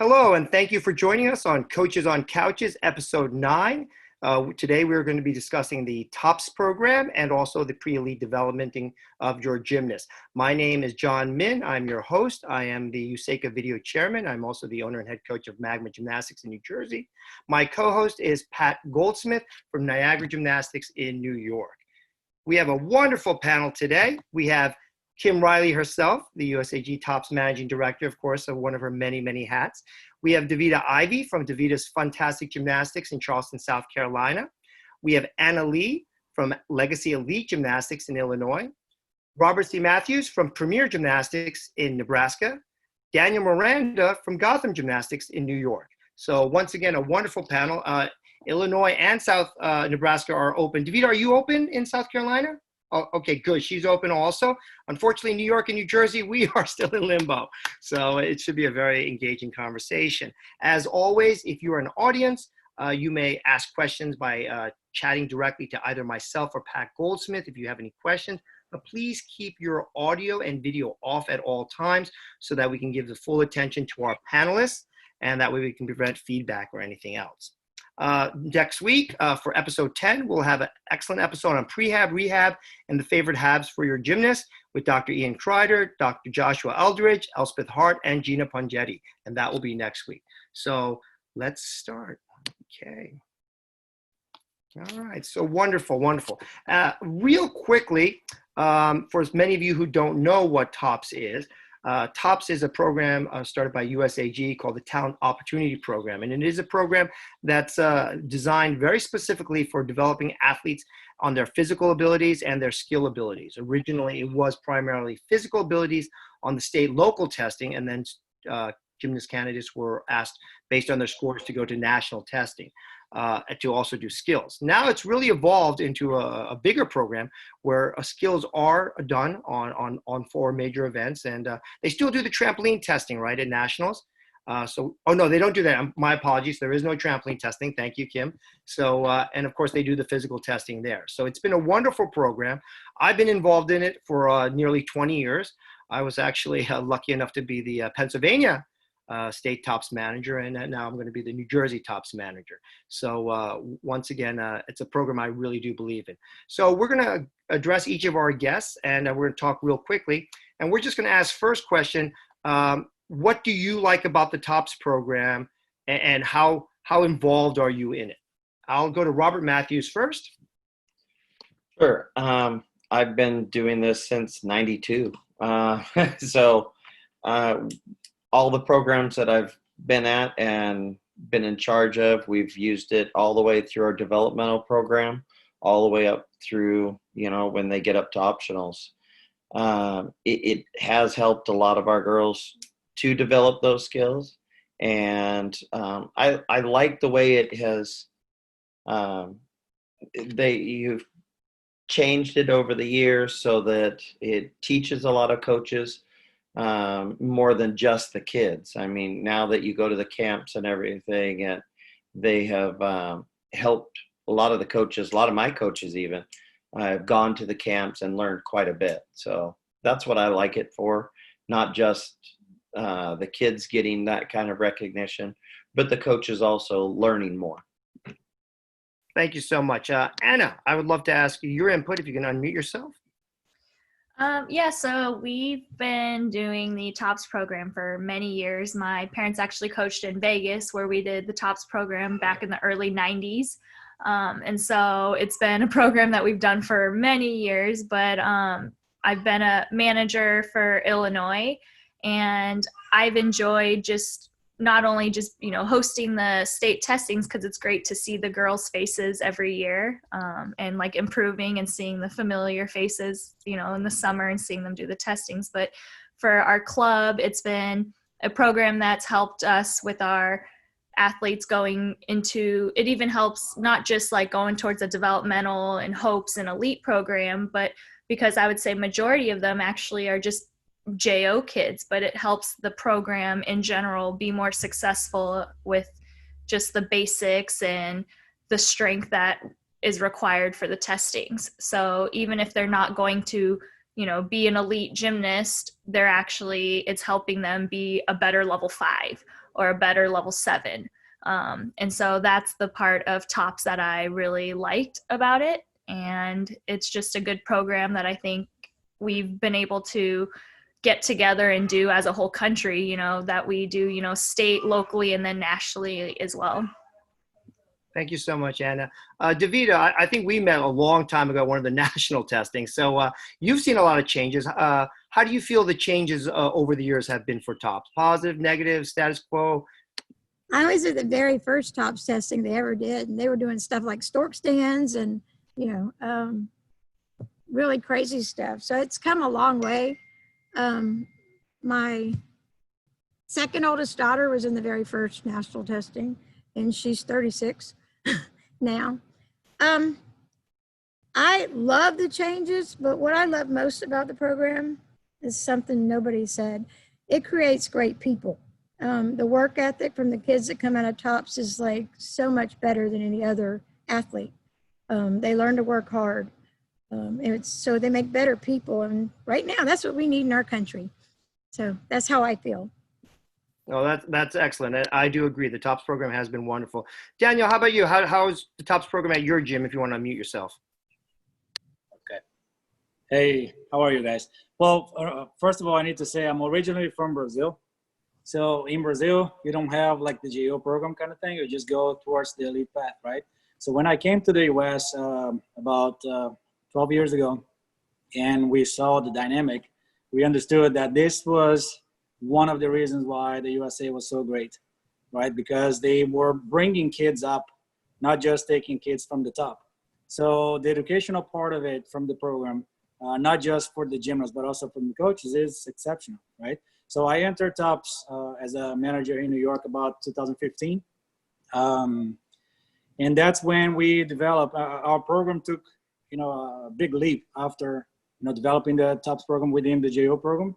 Hello, and thank you for joining us on Coaches on Couches, episode 9. Today, we're going to be discussing the TOPS program and also the pre-elite developmenting of your gymnasts. My name is John Min. I'm your host. I am the USECA video chairman. I'm also the owner and head coach of Magma Gymnastics in New Jersey. My co-host is Pat Goldsmith from Niagara Gymnastics in New York. We have a wonderful panel today. We have Kim Riley herself, the USAG Tops Managing Director, of course, of one of her many, many hats. We have Davita Ivey from Davita's Fantastic Gymnastics in Charleston, South Carolina. We have Anna Lee from Legacy Elite Gymnastics in Illinois. Robert C. Matthews from Premier Gymnastics in Nebraska. Daniel Miranda from Gotham Gymnastics in New York. So once again, a wonderful panel. Illinois and South Nebraska are open. Davita, are you open in South Carolina? Oh, okay, good. She's open also. Unfortunately, New York and New Jersey, we are still in limbo. So it should be a very engaging conversation. As always, if you're an audience, you may ask questions by chatting directly to either myself or Pat Goldsmith if you have any questions. But please keep your audio and video off at all times so that we can give the full attention to our panelists, and that way we can prevent feedback or anything else. Next week, for episode 10, we'll have an excellent episode on Prehab Rehab and the favorite habs for your gymnast with Dr. Ian Kreider, Dr. Joshua Eldridge, Elspeth Hart, and Gina Pongetti. And that will be next week. So let's start. Okay. All right. So wonderful, wonderful. Real quickly, for as many of you who don't know what TOPS is, TOPS is a program started by USAG called the Talent Opportunity Program. And it is a program that's designed very specifically for developing athletes on their physical abilities and their skill abilities. Originally, it was primarily physical abilities on the state local testing, and then gymnast candidates were asked based on their scores to go to national testing. To also do skills. Now it's really evolved into a bigger program where skills are done on 4 major events, and they still do the trampoline testing, right, at nationals. Oh no, they don't do that. My apologies. There is no trampoline testing. Thank you, Kim. So, and of course they do the physical testing there. So it's been a wonderful program. I've been involved in it for nearly 20 years. I was actually lucky enough to be the Pennsylvania state TOPS manager, and now I'm going to be the New Jersey TOPS manager. So once again, it's a program I really do believe in. So we're going to address each of our guests, and we're going to talk real quickly. And we're just going to ask first question, what do you like about the TOPS program, and how involved are you in it? I'll go to Robert Matthews first. Sure. I've been doing this since '92. All the programs that I've been at and been in charge of, we've used it all the way through our developmental program, all the way up through, when they get up to optionals. It has helped a lot of our girls to develop those skills. And I like the way it has, you've changed it over the years so that it teaches a lot of coaches more than just the kids. I mean, now that you go to the camps and everything, and they have helped a lot of the coaches, a lot of my coaches even, have gone to the camps and learned quite a bit. So that's what I like it for, not just the kids getting that kind of recognition, but the coaches also learning more. Thank you so much. Anna, I would love to ask you your input if you can unmute yourself. So we've been doing the TOPS program for many years. My parents actually coached in Vegas, where we did the TOPS program back in the early 90s. And so it's been a program that we've done for many years, but I've been a manager for Illinois, and I've enjoyed not only hosting the state testings, because it's great to see the girls' faces every year, and like improving and seeing the familiar faces, in the summer and seeing them do the testings. But for our club, it's been a program that's helped us with our athletes going into, it even helps not just like going towards a developmental and hopes and elite program, but because I would say majority of them actually are just JO kids, but it helps the program in general be more successful with just the basics and the strength that is required for the testings. So even if they're not going to, be an elite gymnast, it's helping them be a better level 5 or a better level 7. And so that's the part of TOPS that I really liked about it. And it's just a good program that I think we've been able to get together and do as a whole country, you know, that we do, you know, state, locally, and then nationally as well. Thank you so much, Anna. Davita, I think we met a long time ago, one of the national testing. So you've seen a lot of changes. How do you feel the changes over the years have been for TOPS? Positive, negative, status quo? I was at the very first TOPS testing they ever did, and they were doing stuff like stork stands and, really crazy stuff. So it's come a long way. My second oldest daughter was in the very first national testing, and she's 36 now. I love the changes, but what I love most about the program is something nobody said. It creates great people. The work ethic from the kids that come out of TOPS is like so much better than any other athlete. They learn to work hard. So they make better people. And right now, that's what we need in our country. So that's how I feel. Oh, that's excellent. I do agree. The TOPS program has been wonderful. Daniel, how about you? How's the TOPS program at your gym, if you want to unmute yourself? Okay. Hey, how are you guys? Well, first of all, I need to say I'm originally from Brazil. So in Brazil, you don't have like the GO program kind of thing. You just go towards the elite path, right? So when I came to the US about 12 years ago, and we saw the dynamic, we understood that this was one of the reasons why the USA was so great, right? Because they were bringing kids up, not just taking kids from the top. So the educational part of it from the program, not just for the gymnasts, but also from the coaches, is exceptional, right? So I entered TOPS as a manager in New York about 2015. And that's when we developed, our program took, a big leap after, developing the TOPS program within the JO program.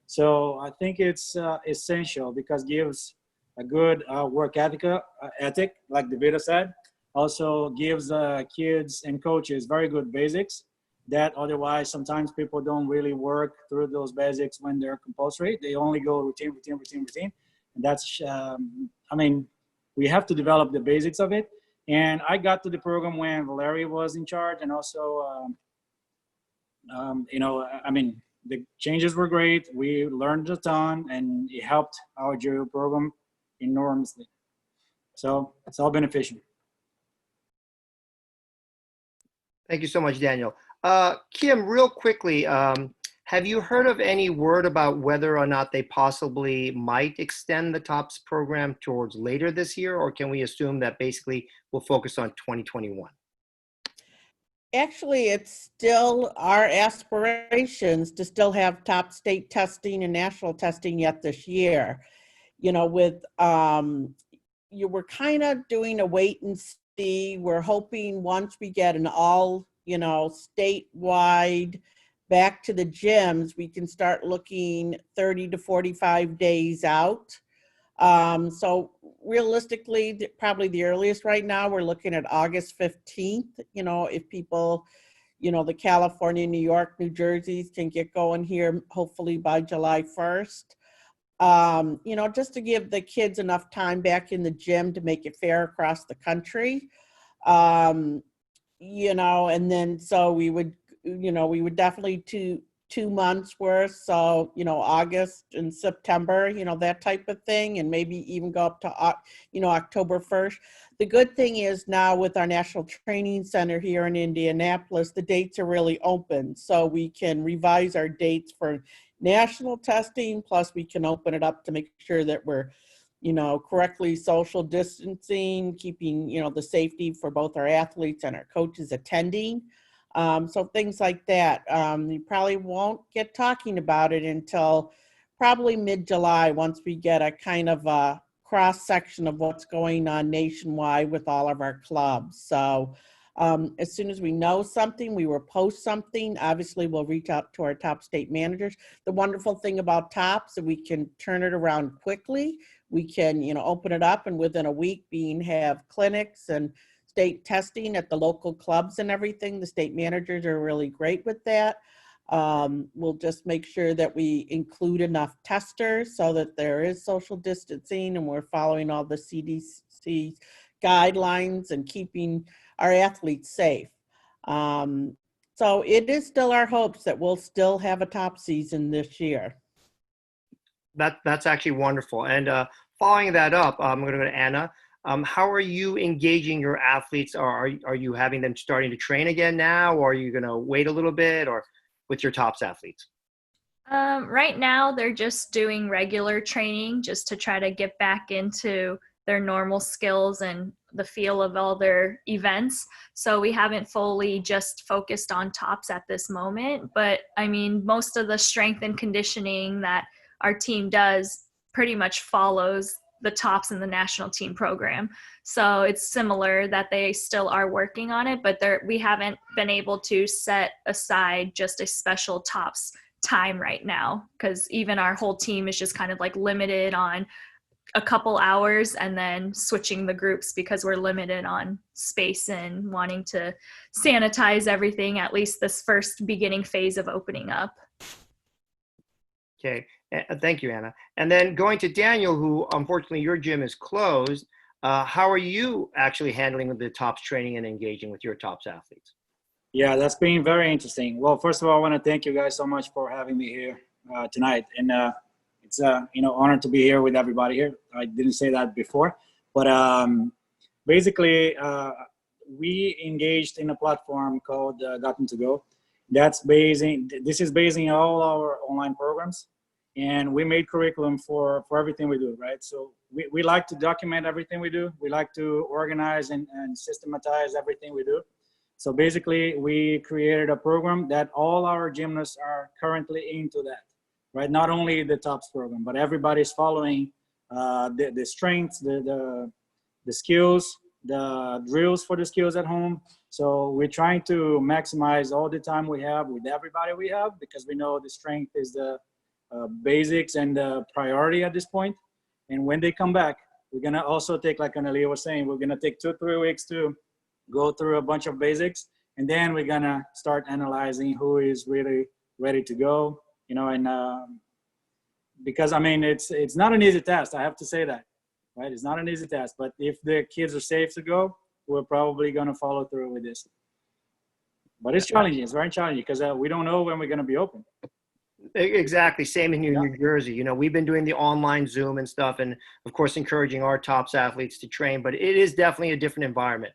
So I think it's essential because it gives a good work ethic, like Davita said. Also gives kids and coaches very good basics that otherwise sometimes people don't really work through those basics when they're compulsory. They only go routine. And that's, we have to develop the basics of it. And I got to the program when Valerie was in charge, and also, the changes were great. We learned a ton, and it helped our JO program enormously. So it's all beneficial. Thank you so much, Daniel. Kim, real quickly, have you heard of any word about whether or not they possibly might extend the TOPS program towards later this year, or can we assume that basically we'll focus on 2021? Actually, it's still our aspirations to still have top state testing and national testing yet this year. We're kind of doing a wait and see. We're hoping once we get an all, statewide back to the gyms, we can start looking 30 to 45 days out. So realistically, probably the earliest right now, we're looking at August 15th, if people, the California, New York, New Jersey's can get going here, hopefully by July 1st. Just to give the kids enough time back in the gym to make it fair across the country. And then so we would definitely 2 months worth. So, August and September, that type of thing, and maybe even go up to, October 1st. The good thing is now with our National Training Center here in Indianapolis, the dates are really open. So we can revise our dates for national testing, plus we can open it up to make sure that we're, correctly social distancing, keeping, the safety for both our athletes and our coaches attending. So things like that. You probably won't get talking about it until probably mid-July once we get a kind of a cross-section of what's going on nationwide with all of our clubs. So as soon as we know something, we will post something. Obviously, we'll reach out to our top state managers. The wonderful thing about TOPS is we can turn it around quickly. We can, open it up and within a week have clinics and state testing at the local clubs and everything. The state managers are really great with that. We'll just make sure that we include enough testers so that there is social distancing and we're following all the CDC guidelines and keeping our athletes safe. So it is still our hopes that we'll still have a top season this year. That's actually wonderful. And following that up, I'm going to go to Anna. How are you engaging your athletes? Are you having them starting to train again now, or are you going to wait a little bit, or with your TOPS athletes? Right now, they're just doing regular training just to try to get back into their normal skills and the feel of all their events. So we haven't fully just focused on TOPS at this moment. But I mean, most of the strength and conditioning that our team does pretty much follows the TOPS and the national team program. So it's similar that they still are working on it, but we haven't been able to set aside just a special TOPS time right now, because even our whole team is just kind of like limited on a couple hours and then switching the groups because we're limited on space and wanting to sanitize everything, at least this first beginning phase of opening up. Okay, thank you, Anna. And then going to Daniel, who unfortunately your gym is closed. How are you actually handling the TOPS training and engaging with your TOPS athletes? Yeah, that's been very interesting. Well, first of all, I want to thank you guys so much for having me here tonight. And it's honored to be here with everybody here. I didn't say that before, but basically we engaged in a platform called Gotten to Go. This is basing all our online programs, and we made curriculum for everything we do, right? So we like to document everything we do. We like to organize and systematize everything we do. So basically, we created a program that all our gymnasts are currently into that, right? Not only the TOPS program, but everybody's following the strengths, the skills, the drills for the skills at home. So we're trying to maximize all the time we have with everybody we have, because we know the strength is the basics and the priority at this point. And when they come back, we're gonna also take, like Analia was saying, we're gonna take 2-3 weeks to go through a bunch of basics, and then we're gonna start analyzing who is really ready to go, and because I mean, it's not an easy task, I have to say that, right? It's not an easy task, but if the kids are safe to go, we're probably gonna follow through with this. But it's challenging, it's very challenging, because we don't know when we're gonna be open. Exactly. Same in New Jersey. We've been doing the online Zoom and stuff, and of course, encouraging our TOPS athletes to train, but it is definitely a different environment,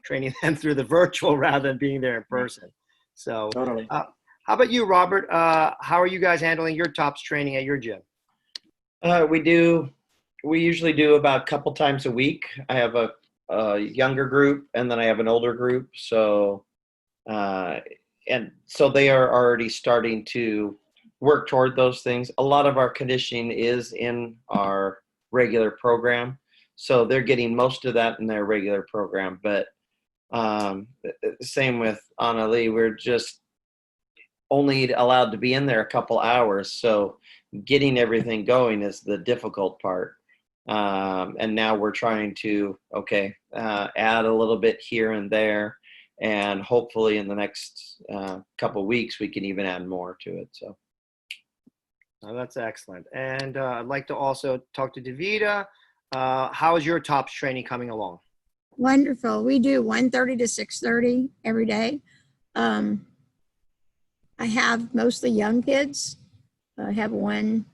training them through the virtual rather than being there in person. So Totally. how about you, Robert? How are you guys handling your TOPS training at your gym? We usually do about a couple times a week. I have a younger group, and then I have an older group. So, and so they are already starting to work toward those things. A lot of our conditioning is in our regular program, so they're getting most of that in their regular program. But same with Anna Lee, we're just only allowed to be in there a couple hours, so getting everything going is the difficult part. And now we're trying to add a little bit here and there, and hopefully in the next couple of weeks we can even add more to it. So that's excellent. And I'd like to also talk to Davita. How is your TOPS training coming along? Wonderful. We do 1:30 to 6:30 every day. I have mostly young kids. I have one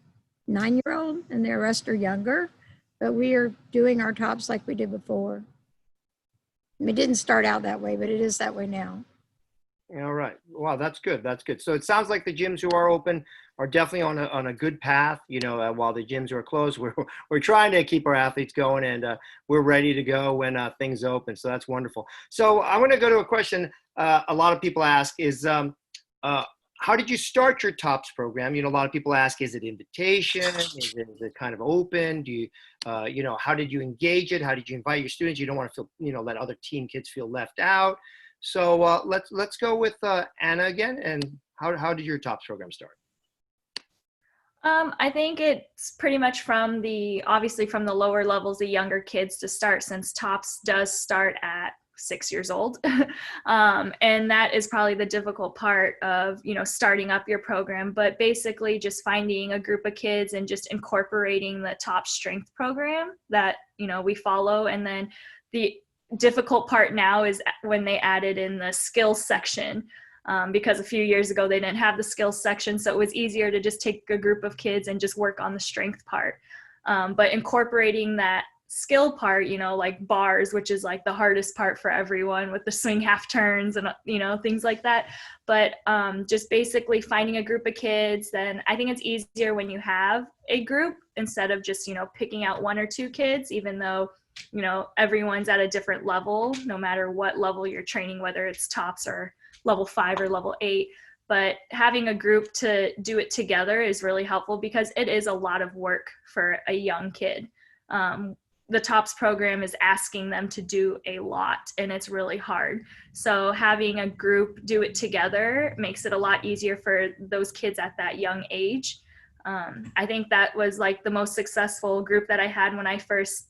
9-year-old, and the rest are younger. But we are doing our TOPS like we did before. It didn't start out that way, but it is that way now. All right. Wow, that's good. That's good. So it sounds like the gyms who are open are definitely on a good path. While the gyms are closed, we're trying to keep our athletes going, and we're ready to go when things open. So that's wonderful. So I want to go to a question a lot of people ask is, how did you start your TOPS program? A lot of people ask, is it invitation? Is it kind of open? Do you, how did you engage it? How did you invite your students? You don't want to feel, let other team kids feel left out. So let's go with Anna again. And how did your TOPS program start? I think it's pretty much obviously from the lower levels, the younger kids to start, since TOPS does start at 6 years old. And that is probably the difficult part of, starting up your program, but basically just finding a group of kids and just incorporating the top strength program that, we follow. And then the difficult part now is when they added in the skills section, because a few years ago they didn't have the skills section. So it was easier to just take a group of kids and just work on the strength part. But incorporating that skill part, like bars, which is like the hardest part for everyone with the swing half turns and, things like that. But just basically finding a group of kids, then I think it's easier when you have a group instead of just, picking out one or two kids, even though, everyone's at a different level, no matter what level you're training, whether it's tops or level 5 or level 8. But having a group to do it together is really helpful because it is a lot of work for a young kid. The TOPS program is asking them to do a lot, and it's really hard. So having a group do it together makes it a lot easier for those kids at that young age. I think that was like the most successful group that I had when I first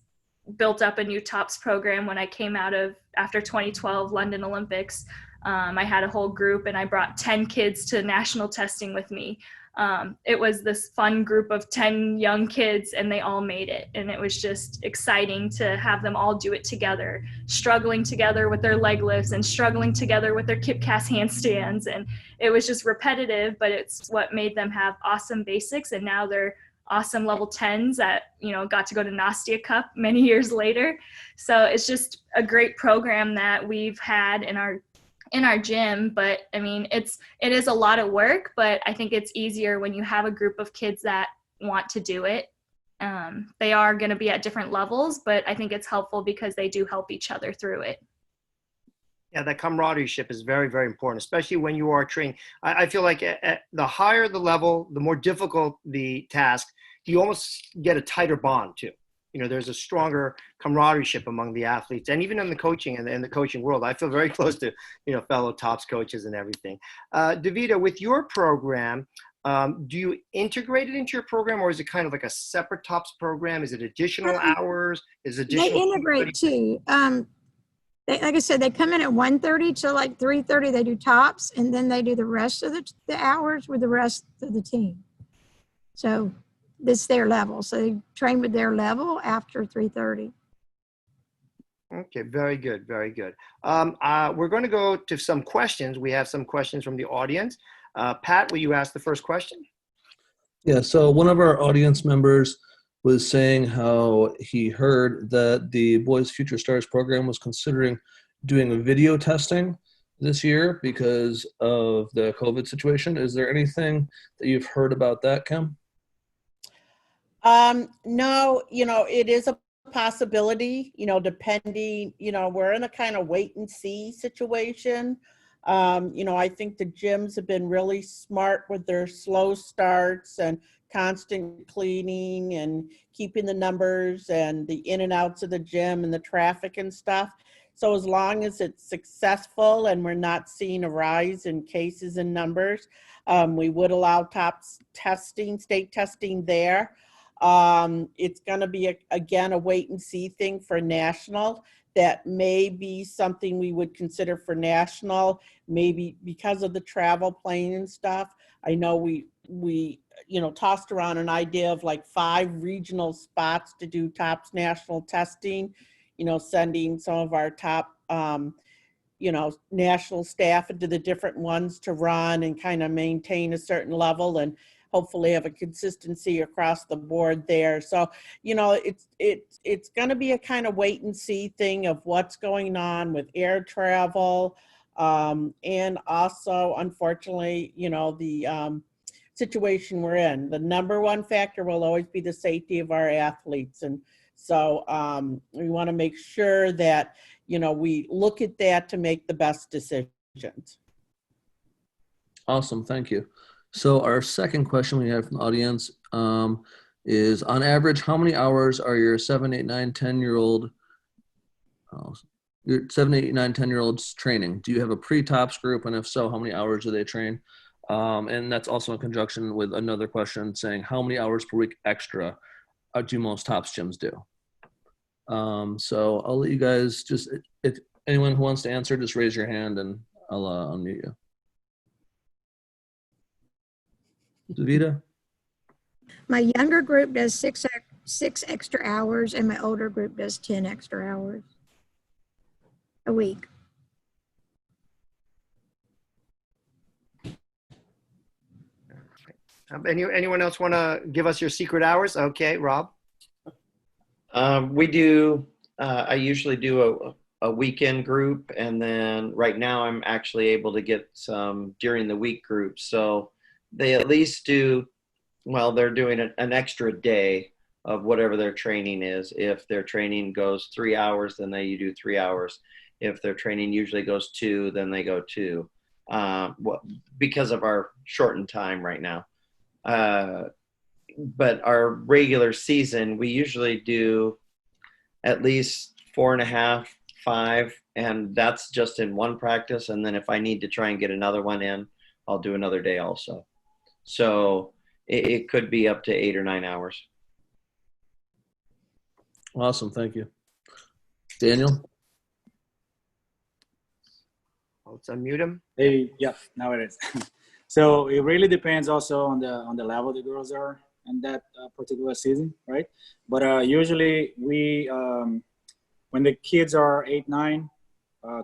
built up a new TOPS program when I came out of, after 2012 London Olympics. I had a whole group and I brought 10 kids to national testing with me. It was this fun group of 10 young kids and they all made it. And it was just exciting to have them all do it together, struggling together with their leg lifts and struggling together with their kip cast handstands. And it was just repetitive, but it's what made them have awesome basics. And now they're awesome level 10s that, got to go to Nastia Cup many years later. So it's just a great program that we've had in our gym. But I mean, it is a lot of work, but I think it's easier when you have a group of kids that want to do it. They are going to be at different levels, but I think it's helpful because they do help each other through it. Yeah, that camaraderie is very, very important, especially when you are training. I feel like at the higher the level, the more difficult the task, you almost get a tighter bond too. There's a stronger camaraderie among the athletes, and even in the coaching and the coaching world. I feel very close to, fellow TOPS coaches and everything. Davita, with your program, do you integrate it into your program, or is it kind of like a separate TOPS program? Is it additional hours? Is it additional? They integrate too. Like I said, they come in at 1:30 to like 3:30. They do TOPS, and then they do the rest of the hours with the rest of the team. So it's their level. So they train with their level after 3:30. Okay, very good, very good. We're going to go to some questions. We have some questions from the audience. Pat, will you ask the first question? Yeah, so one of our audience members was saying how he heard that the Boys Future Stars program was considering doing video testing this year because of the COVID situation. Is there anything that you've heard about that, Kim? No, it is a possibility, depending, we're in a kind of wait and see situation. I think the gyms have been really smart with their slow starts and constant cleaning and keeping the numbers and the in and outs of the gym and the traffic and stuff. So as long as it's successful and we're not seeing a rise in cases and numbers, we would allow TOPS testing, state testing there. It's going to be, again, a wait and see thing for national. That may be something we would consider for national, maybe because of the travel plane and stuff. I know we tossed around an idea of like 5 regional spots to do TOPS national testing, sending some of our top, national staff into the different ones to run and kind of maintain a certain level and hopefully have a consistency across the board there. So, it's going to be a kind of wait and see thing of what's going on with air travel. And also, unfortunately, the situation we're in. The number one factor will always be the safety of our athletes. And so we want to make sure that, we look at that to make the best decisions. Awesome, thank you. So our second question we have from the audience is, on average, how many hours are your 7, 8, 9, 10-year-old your 7, 8, 9, 10-year-olds training? Do you have a pre-TOPS group, and if so, how many hours do they train? And that's also in conjunction with another question saying, how many hours per week extra do most TOPS gyms do? So I'll let you guys just, anyone who wants to answer, just raise your hand and I'll unmute you. Davita? My younger group does six extra hours, and my older group does 10 extra hours a week. Anyone else want to give us your secret hours? Okay, Rob. We do. I usually do a weekend group, and then right now I'm actually able to get some during the week groups. So they at least do. Well, they're doing an extra day of whatever their training is. If their training goes 3 hours, then they do 3 hours. If their training usually goes 2, then they go 2. Because of our shortened time right now. But our regular season, we usually do at least 4.5, 5, and that's just in one practice. And then if I need to try and get another one in, I'll do another day also. So it could be up to 8 or 9 hours. Awesome, thank you. Daniel? Let's unmute him. Hey, yeah, now it is. So it really depends also on the level the girls are in that particular season, right? But usually we, when the kids are 8, 9,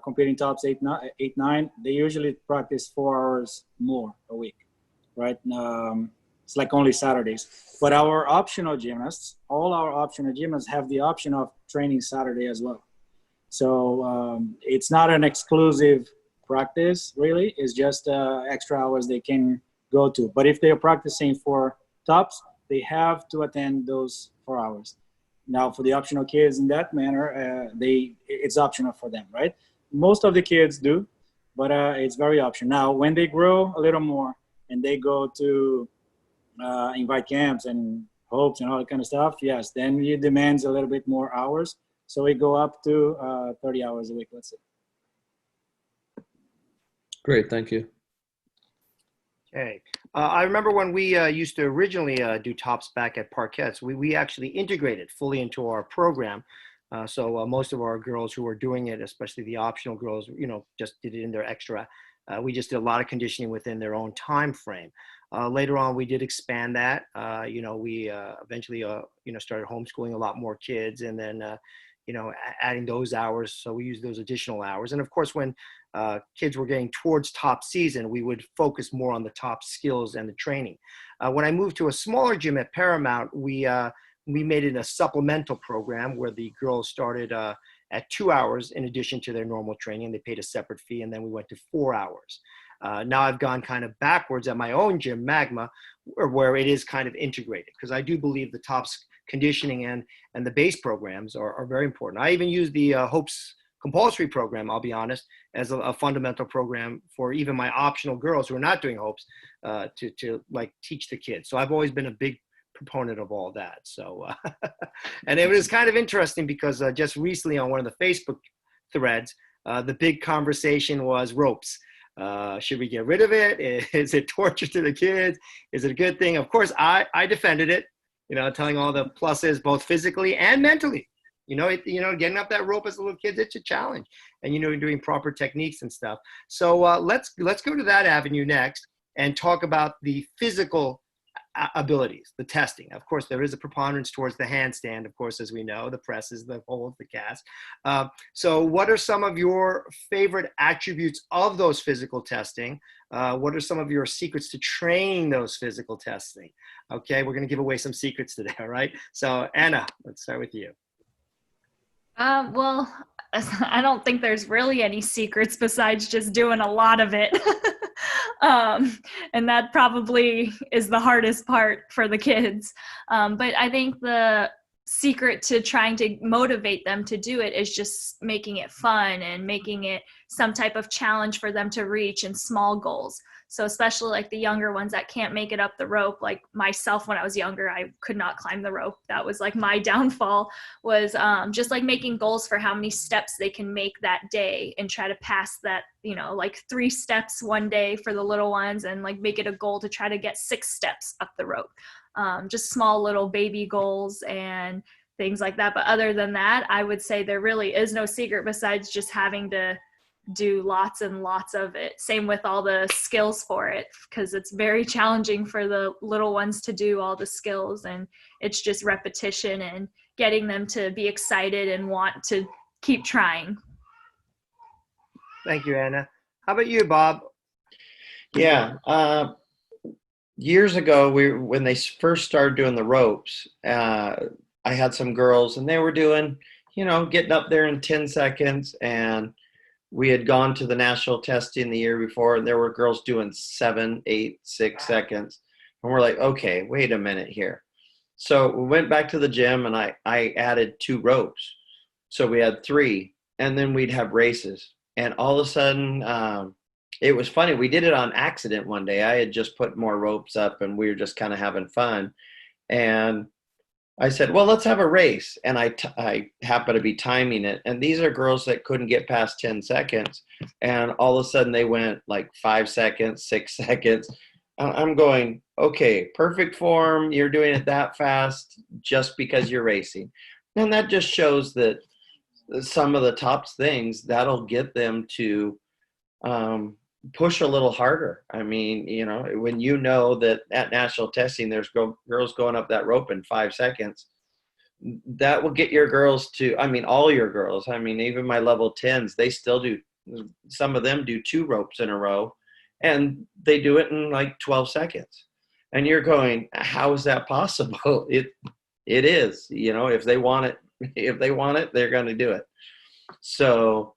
competing tops 8, 9, they usually practice 4 hours more a week, right? It's like only Saturdays. But our optional gymnasts, all our optional gymnasts have the option of training Saturday as well. So it's not an exclusive practice, really. It's just extra hours they can go to. But if they are practicing for tops, they have to attend those 4 hours. Now, for the optional kids in that manner, it's optional for them, right? Most of the kids do, but it's very optional. Now, when they grow a little more and they go to invite camps and hopes and all that kind of stuff, yes, then it demands a little bit more hours. So we go up to 30 hours a week, let's say. Great, thank you. Okay. I remember when we used to originally do tops back at Parkettes, we actually integrated fully into our program. So most of our girls who were doing it, especially the optional girls, just did it in their extra. We just did a lot of conditioning within their own time frame. Later on, we did expand that. We eventually, started homeschooling a lot more kids, and then, adding those hours. So we used those additional hours. And of course, when kids were getting towards top season, we would focus more on the top skills and the training. When I moved to a smaller gym at Paramount, we made it a supplemental program where the girls started at 2 hours in addition to their normal training. They paid a separate fee, and then we went to 4 hours. Now I've gone kind of backwards at my own gym, Magma, where it is kind of integrated, because I do believe the tops conditioning and the base programs are very important. I even use the Hopes compulsory program, I'll be honest, as a fundamental program for even my optional girls who are not doing Hopes to like teach the kids. So I've always been a big proponent of all that. So, and it was kind of interesting because just recently on one of the Facebook threads, the big conversation was ropes. Should we get rid of it? Is it torture to the kids? Is it a good thing? Of course, I defended it, telling all the pluses, both physically and mentally. Getting up that rope as a little kid, it's a challenge. And, doing proper techniques and stuff. So let's go to that avenue next and talk about the physical abilities, the testing. Of course, there is a preponderance towards the handstand, of course, as we know, the presses, the holds, the cast. So what are some of your favorite attributes of those physical testing? What are some of your secrets to training those physical testing? Okay, we're going to give away some secrets today, all right? So Anna, let's start with you. Well, I don't think there's really any secrets besides just doing a lot of it. And that probably is the hardest part for the kids. But I think the secret to trying to motivate them to do it is just making it fun and making it some type of challenge for them to reach and small goals. So especially like the younger ones that can't make it up the rope, like myself when I was younger, I could not climb the rope. That was like my downfall, was just like making goals for how many steps they can make that day and try to pass that, like 3 steps one day for the little ones, and like make it a goal to try to get 6 steps up the rope. Just small little baby goals, and things like that. But other than that, I would say there really is no secret besides just having to do lots and lots of it. Same with all the skills for it, because it's very challenging for the little ones to do all the skills, and it's just repetition and getting them to be excited and want to keep trying. Thank you, Anna. How about you, Bob? Yeah. Years ago, when they first started doing the ropes, I had some girls, and they were doing, getting up there in 10 seconds, and we had gone to the national testing the year before, and there were girls doing 7, 8, 6 seconds. And we're like, okay, wait a minute here. So we went back to the gym, and I added 2 ropes. So we had 3, and then we'd have races. And all of a sudden, it was funny. We did it on accident one day. I had just put more ropes up, and we were just kind of having fun. And I said, well, let's have a race. And I happen to be timing it. And these are girls that couldn't get past 10 seconds. And all of a sudden they went like 5 seconds, 6 seconds. I'm going, okay, perfect form. You're doing it that fast just because you're racing. And that just shows that some of the tops things, that'll get them to push a little harder. I mean, when that at national testing, there's girls going up that rope in 5 seconds, that will get your girls to, all your girls, even my level 10s, they still do, some of them do 2 ropes in a row, and they do it in like 12 seconds. And you're going, how is that possible? It is, if they want it, they're going to do it. So,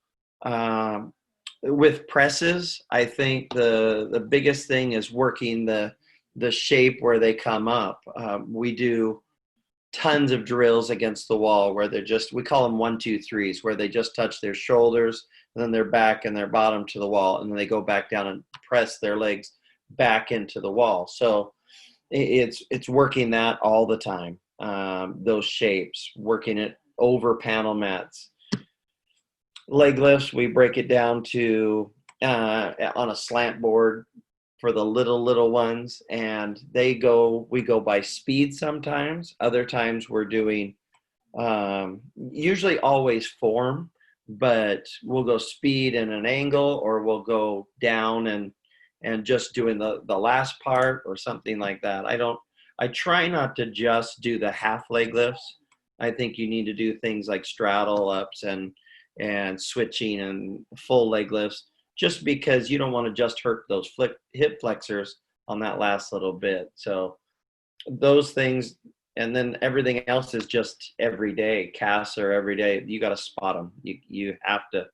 with presses, I think the biggest thing is working the shape where they come up. We do tons of drills against the wall where we call them 1, 2, 3s, where they just touch their shoulders and then their back and their bottom to the wall, and then they go back down and press their legs back into the wall. So it's working that all the time. Those shapes, working it over panel mats. Leg lifts, we break it down to on a slant board for the little ones, and we go by speed sometimes. Other times we're doing usually always form, but we'll go speed and an angle, or we'll go down and just doing the last part or something like that. I try not to just do the half leg lifts. I think you need to do things like straddle ups and switching and full leg lifts, just because you don't want to just hurt those hip flexors on that last little bit. So those things, and then everything else is just every day. Casts are every day. You got to spot them. You have to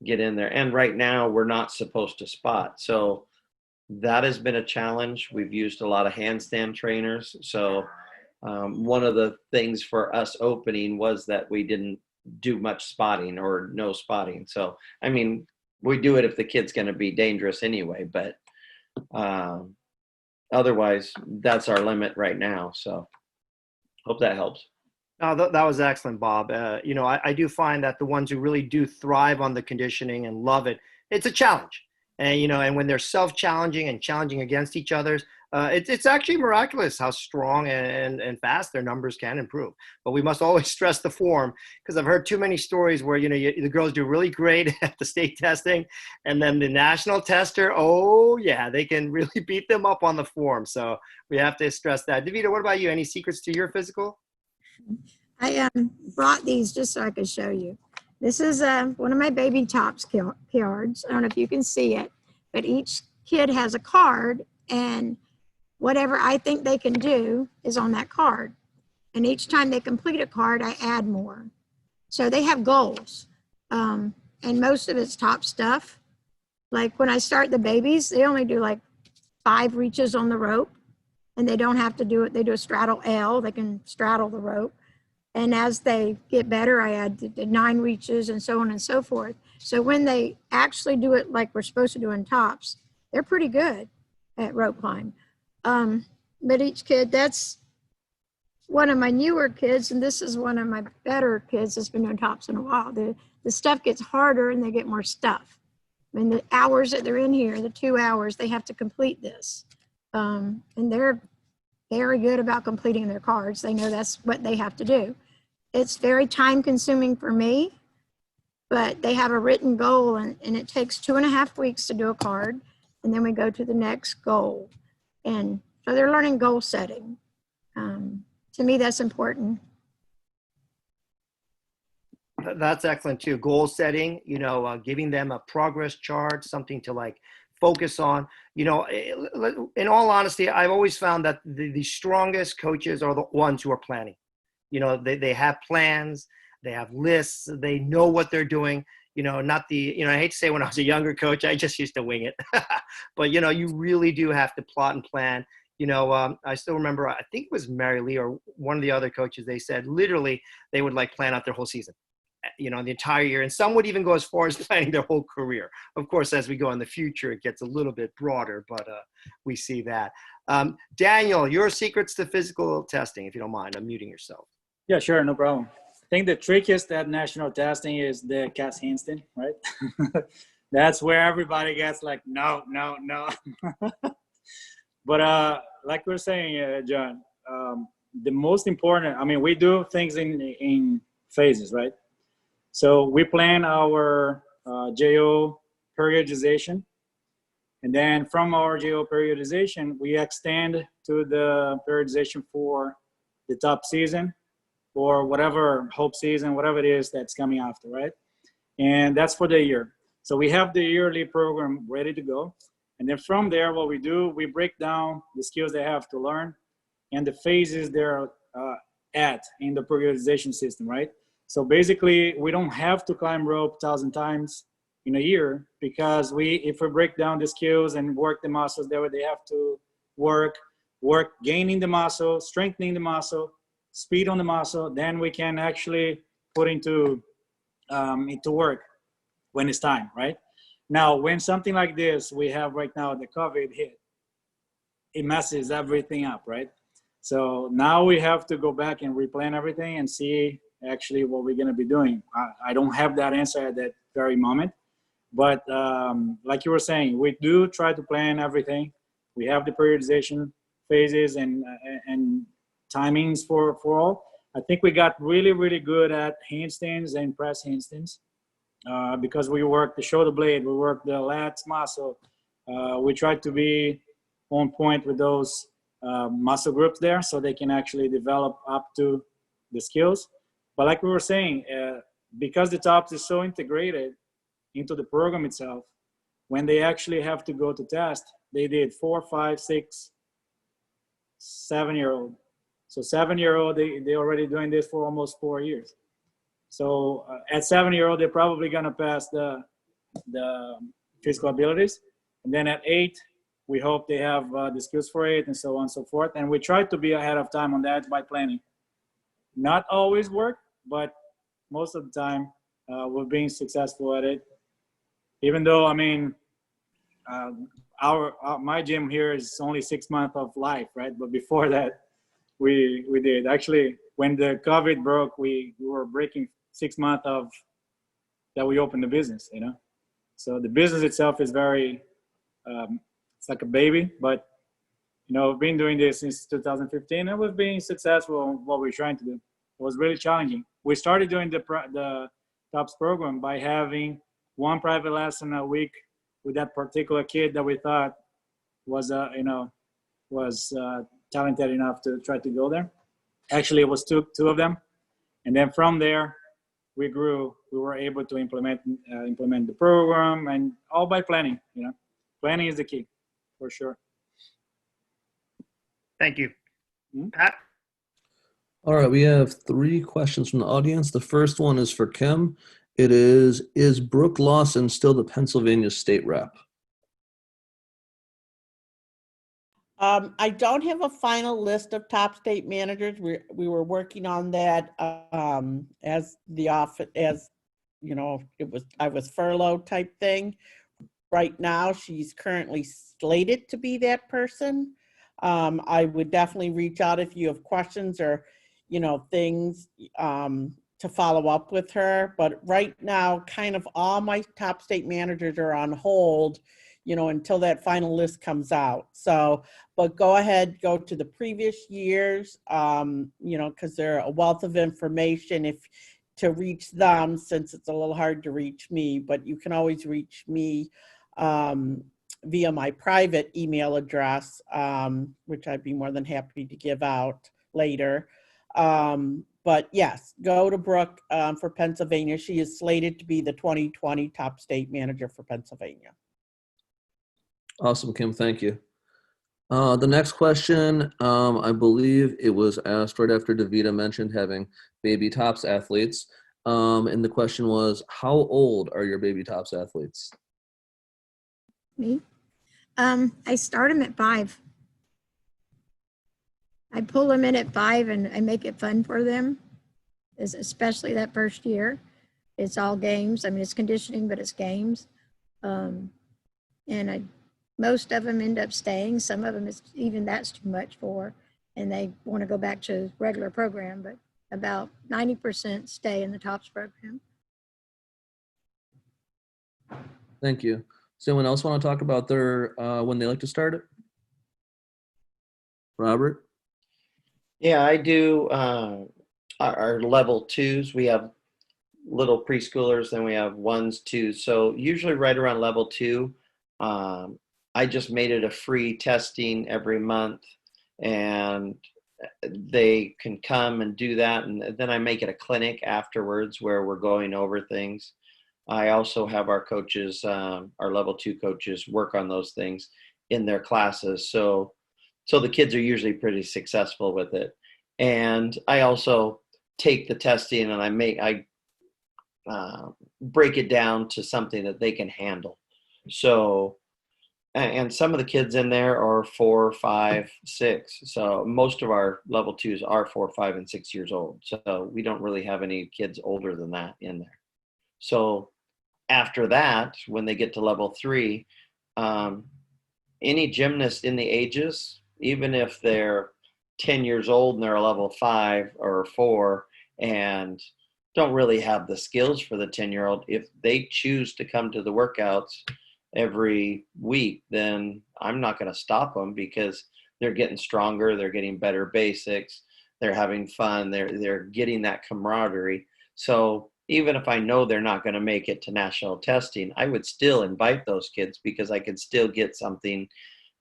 get in there. And right now we're not supposed to spot. So that has been a challenge. We've used a lot of handstand trainers. So one of the things for us opening was that we didn't do much spotting or no spotting. So, we do it if the kid's going to be dangerous anyway, but otherwise that's our limit right now. So hope that helps. No, that was excellent, Bob. I do find that the ones who really do thrive on the conditioning and love it, it's a challenge. And, and when they're self-challenging and challenging against each other, it's actually miraculous how strong and fast their numbers can improve. But we must always stress the form, because I've heard too many stories where, the girls do really great at the state testing, and then the national tester, oh yeah, they can really beat them up on the form. So we have to stress that. Davita, what about you? Any secrets to your physical? I brought these just so I could show you. This is one of my baby tops cards. I don't know if you can see it, but each kid has a card, and whatever I think they can do is on that card. And each time they complete a card, I add more. So they have goals. And most of it's top stuff. Like when I start the babies, they only do like 5 reaches on the rope, and they don't have to do it. They do a straddle L. They can straddle the rope. And as they get better, I add the 9 reaches and so on and so forth. So when they actually do it like we're supposed to do in tops, they're pretty good at rope climb. But each kid, that's one of my newer kids, and this is one of my better kids that's been doing tops in a while. The stuff gets harder and they get more stuff. The hours that they're in here, the 2 hours, they have to complete this. And they're very good about completing their cards. They know that's what they have to do. It's very time consuming for me, but they have a written goal and it takes 2.5 weeks to do a card. And then we go to the next goal. And so they're learning goal setting. To me, that's important. That's excellent too. Goal setting, giving them a progress chart, something to like focus on. In all honesty, I've always found that the strongest coaches are the ones who are planning. They have plans, they have lists, they know what they're doing. Not the, I hate to say when I was a younger coach, I just used to wing it. But, you really do have to plot and plan. I still remember, I think it was Mary Lee or one of the other coaches, they said literally they would like plan out their whole season, the entire year. And some would even go as far as planning their whole career. Of course, as we go in the future, it gets a little bit broader, but we see that. Daniel, your secrets to physical testing, if you don't mind, unmuting yourself. Yeah, sure, no problem. I think the trickiest at national testing is the cast handstand, right? That's where everybody gets like, no. But like we were saying, John, the most important, we do things in phases, right? So we plan our JO periodization. And then from our JO periodization, we extend to the periodization for the top season or whatever hope season, whatever it is that's coming after, right? And that's for the year. So we have the yearly program ready to go. And then from there, what we do, we break down the skills they have to learn and the phases they're at in the periodization system, right? So basically, we don't have to climb rope 1,000 times in a year because if we break down the skills and work the muscles there, they have to work gaining the muscle, strengthening the muscle, speed on the muscle, then we can actually put into work when it's time, right? Now, when something like this, we have right now the COVID hit, it messes everything up, right? So now we have to go back and replan everything and see actually what we're gonna be doing. I don't have that answer at that very moment, but like you were saying, we do try to plan everything. We have the periodization phases and timings for all. I think we got really, really good at handstands and press handstands because we work the shoulder blade, we work the lats muscle. We try to be on point with those muscle groups there so they can actually develop up to the skills. But like we were saying, because the TOPS is so integrated into the program itself, when they actually have to go to test, they did 4, 5, 6, 7-year-old. So 7-year-old, they already doing this for almost 4 years. So at 7-year-old, they're probably gonna pass the physical abilities. And then at 8, we hope they have the skills for 8 and so on and so forth. And we try to be ahead of time on that by planning. Not always work, but most of the time we're being successful at it. Even though, my gym here is only 6 months of life, right? But before that, we did. Actually, when the COVID broke, we were breaking 6 months of that we opened the business, So the business itself is very, it's like a baby, but we've been doing this since 2015 and we've been successful in what we're trying to do. It was really challenging. We started doing the TOPS program by having one private lesson a week with that particular kid that we thought was, talented enough to try to go there. Actually, it was two of them. And then from there, we grew. We were able to implement the program and all by planning, Planning is the key, for sure. Thank you. Pat? All right, we have 3 questions from the audience. The first one is for Kim. It is Brooke Lawson still the Pennsylvania state rep? I don't have a final list of top state managers. We were working on that as the office, I was furloughed type thing. Right now, she's currently slated to be that person. I would definitely reach out if you have questions or, things to follow up with her. But right now, kind of all my top state managers are on hold, until that final list comes out. So, but go ahead, go to the previous years, because they're a wealth of information to reach them, since it's a little hard to reach me, but you can always reach me via my private email address, which I'd be more than happy to give out later. But yes, go to Brooke for Pennsylvania. She is slated to be the 2020 top state manager for Pennsylvania. Awesome, Kim. Thank you. The next question, I believe it was asked right after Davita mentioned having baby tops athletes. And the question was, how old are your baby tops athletes? Me? I start them at 5. I pull them in at 5 and I make it fun for them, especially that first year. It's all games. I mean, it's conditioning, but it's games. Most of them end up staying. Some of them that's too much for, and they want to go back to regular program, but about 90% stay in the TOPS program. Thank you. Does anyone else want to talk about their when they like to start it? Robert? Yeah, I do. Our level 2s, we have little preschoolers, then we have 1s, 2s. So usually right around level 2, I just made it a free testing every month, and they can come and do that. And then I make it a clinic afterwards where we're going over things. I also have our coaches, our level 2 coaches, work on those things in their classes. So the kids are usually pretty successful with it. And I also take the testing and I break it down to something that they can handle. So, and some of the kids in there are 4, 5, 6. So most of our level 2s are 4, 5, and 6 years old. So we don't really have any kids older than that in there. So after that, when they get to level 3, any gymnast in the ages, even if they're 10 years old and they're a level 5 or 4 and don't really have the skills for the 10-year-old, if they choose to come to the workouts every week, then I'm not going to stop them, because they're getting stronger, they're getting better basics, they're having fun, they're getting that camaraderie. So even if I know they're not going to make it to national testing, I would still invite those kids, because I could still get something.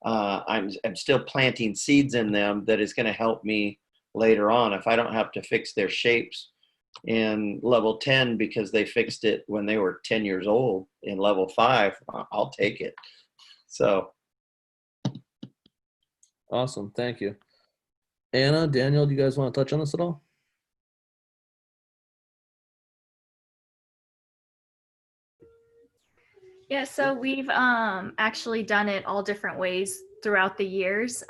I'm still planting seeds in them that is going to help me later on. If I don't have to fix their shapes in level 10 because they fixed it when they were 10 years old in level 5, I'll take it. So. Awesome. Thank you. Anna, Daniel, do you guys want to touch on this at all? Yeah, so we've actually done it all different ways throughout the years,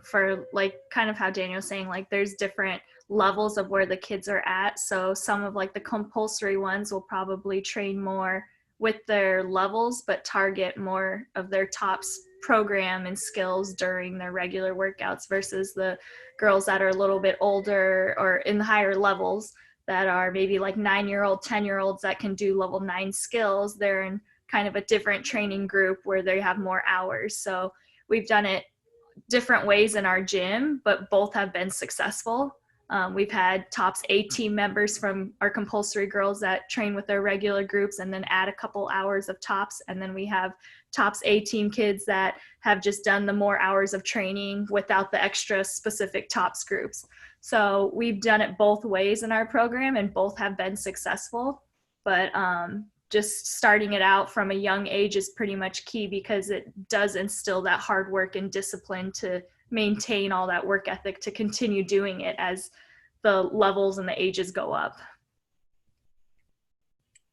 for like kind of how Daniel was saying, like there's different levels of where the kids are at. So some of like the compulsory ones will probably train more with their levels, but target more of their TOPS program and skills during their regular workouts, versus the girls that are a little bit older or in the higher levels that are maybe like 9-year-old, 10-year-olds that can do level 9 skills. They're in kind of a different training group where they have more hours. So we've done it different ways in our gym, but both have been successful. We've had TOPS A team members from our compulsory girls that train with their regular groups and then add a couple hours of TOPS. And then we have TOPS A team kids that have just done the more hours of training without the extra specific TOPS groups. So we've done it both ways in our program, and both have been successful. But just starting it out from a young age is pretty much key, because it does instill that hard work and discipline to maintain all that work ethic to continue doing it as the levels and the ages go up.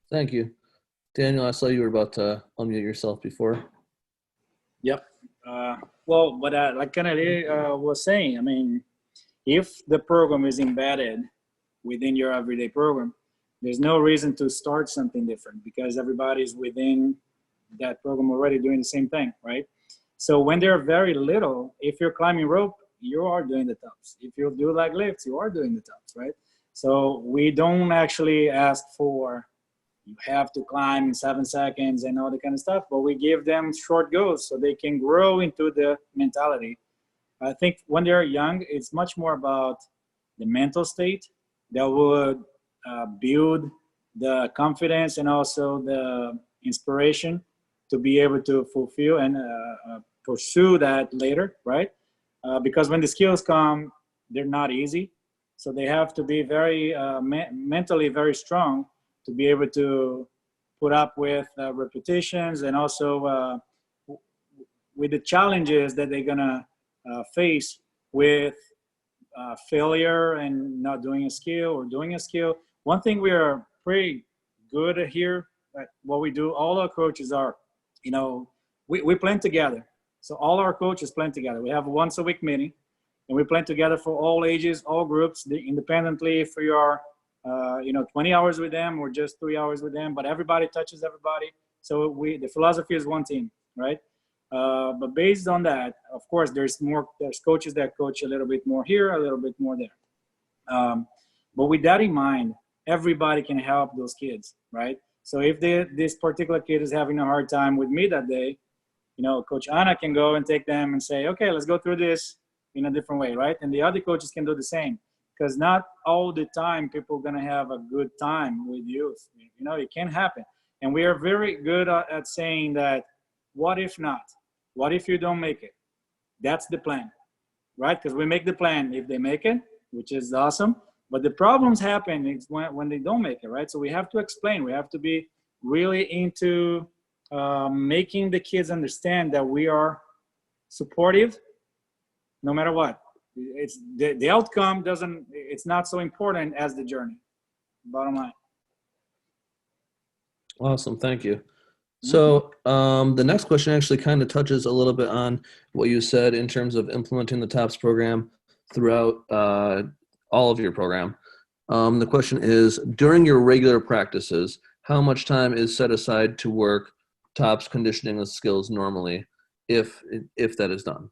Thank you. Daniel, I saw you were about to unmute yourself before. Yep. Well, but like Kennedy was saying, I mean, if the program is embedded within your everyday program, there's no reason to start something different, because everybody's within that program already doing the same thing, right? So when they're very little, if you're climbing rope, you are doing the TOPS. If you do leg lifts, you are doing the TOPS, right? So we don't actually ask for you have to climb in 7 seconds and all that kind of stuff, but we give them short goals so they can grow into the mentality. I think when they're young, it's much more about the mental state that would build the confidence and also the inspiration to be able to fulfill and pursue that later, right? Because when the skills come, they're not easy. So they have to be very mentally very strong to be able to put up with repetitions and also with the challenges that they're gonna face with failure and not doing a skill or doing a skill. One thing we are pretty good at here, at what we do, all our coaches are, we plan together. So all our coaches plan together. We have a once a week meeting, and we plan together for all ages, all groups, independently. If you are, 20 hours with them or just 3 hours with them, but everybody touches everybody. So the philosophy is one team, right? But based on that, of course, there's coaches that coach a little bit more here, a little bit more there. But with that in mind, everybody can help those kids, right? So if this particular kid is having a hard time with me that day, Coach Anna can go and take them and say, okay, let's go through this in a different way, right? And the other coaches can do the same, because not all the time people are going to have a good time with youth. It can happen. And we are very good at saying that, what if not? What if you don't make it? That's the plan, right? Because we make the plan if they make it, which is awesome. But the problems happen when they don't make it, right? So we have to explain. We have to be really into making the kids understand that we are supportive no matter what. It's the outcome it's not so important as the journey. Bottom line. Awesome. Thank you. So the next question actually kind of touches a little bit on what you said in terms of implementing the TOPS program throughout all of your program. The question is, during your regular practices, how much time is set aside to work TOPS conditioning skills normally, if that is done?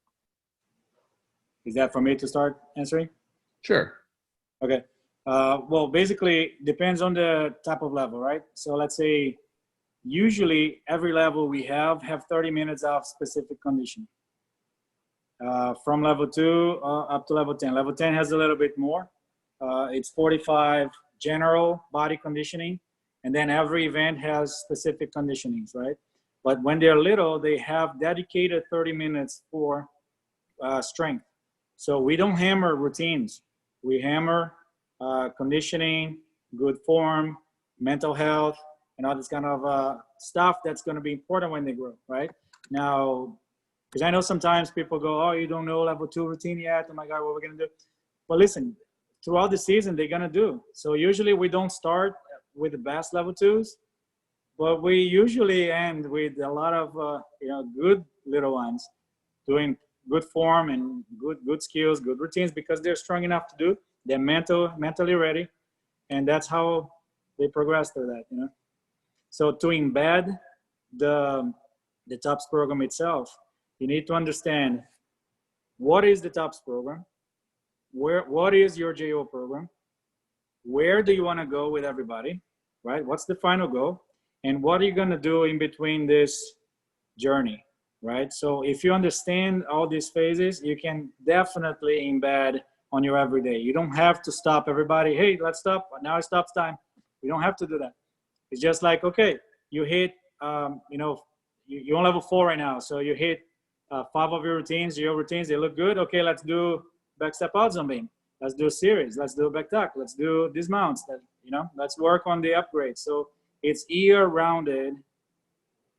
Is that for me to start answering? Sure. Okay. Well, basically, depends on the type of level, right? So let's say usually every level we have 30 minutes of specific conditioning. From level 2 up to level 10. Level 10 has a little bit more. It's 45 general body conditioning, and then every event has specific conditionings, right? But when they're little, they have dedicated 30 minutes for strength. So we don't hammer routines. We hammer conditioning, good form, mental health, and all this kind of stuff that's going to be important when they grow, right? Now, because I know sometimes people go, oh, you don't know level 2 routine yet. Oh my God, what are we going to do? Well, listen, throughout the season, they're going to do. So usually we don't start with the best level 2s, but we usually end with a lot of, good little ones doing good form and good skills, good routines, because they're strong enough to do. They're mentally ready. And that's how they progress through that, So to embed the TOPS program itself, you need to understand what is the TOPS program, what is your JO program, where do you want to go with everybody, right? What's the final goal, and what are you going to do in between this journey, right? So if you understand all these phases, you can definitely embed on your everyday. You don't have to stop everybody. Hey, let's stop. Now it stops time. You don't have to do that. It's just like, okay, you hit, you're on level 4 right now. So you hit 5 of your routines, they look good. Okay, let's do back step out zombie. Let's do a series. Let's do a back tuck. Let's do dismounts. Let's work on the upgrades. So it's year-rounded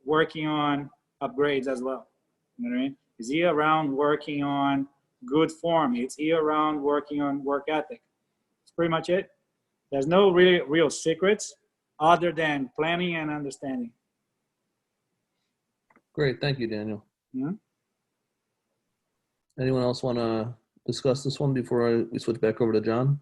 working on upgrades as well. You know what I mean? It's year-round working on good form. It's year-round working on work ethic. That's pretty much it. There's no real secrets other than planning and understanding. Great. Thank you, Daniel. Mm-hmm. Anyone else want to discuss this one before we switch back over to John?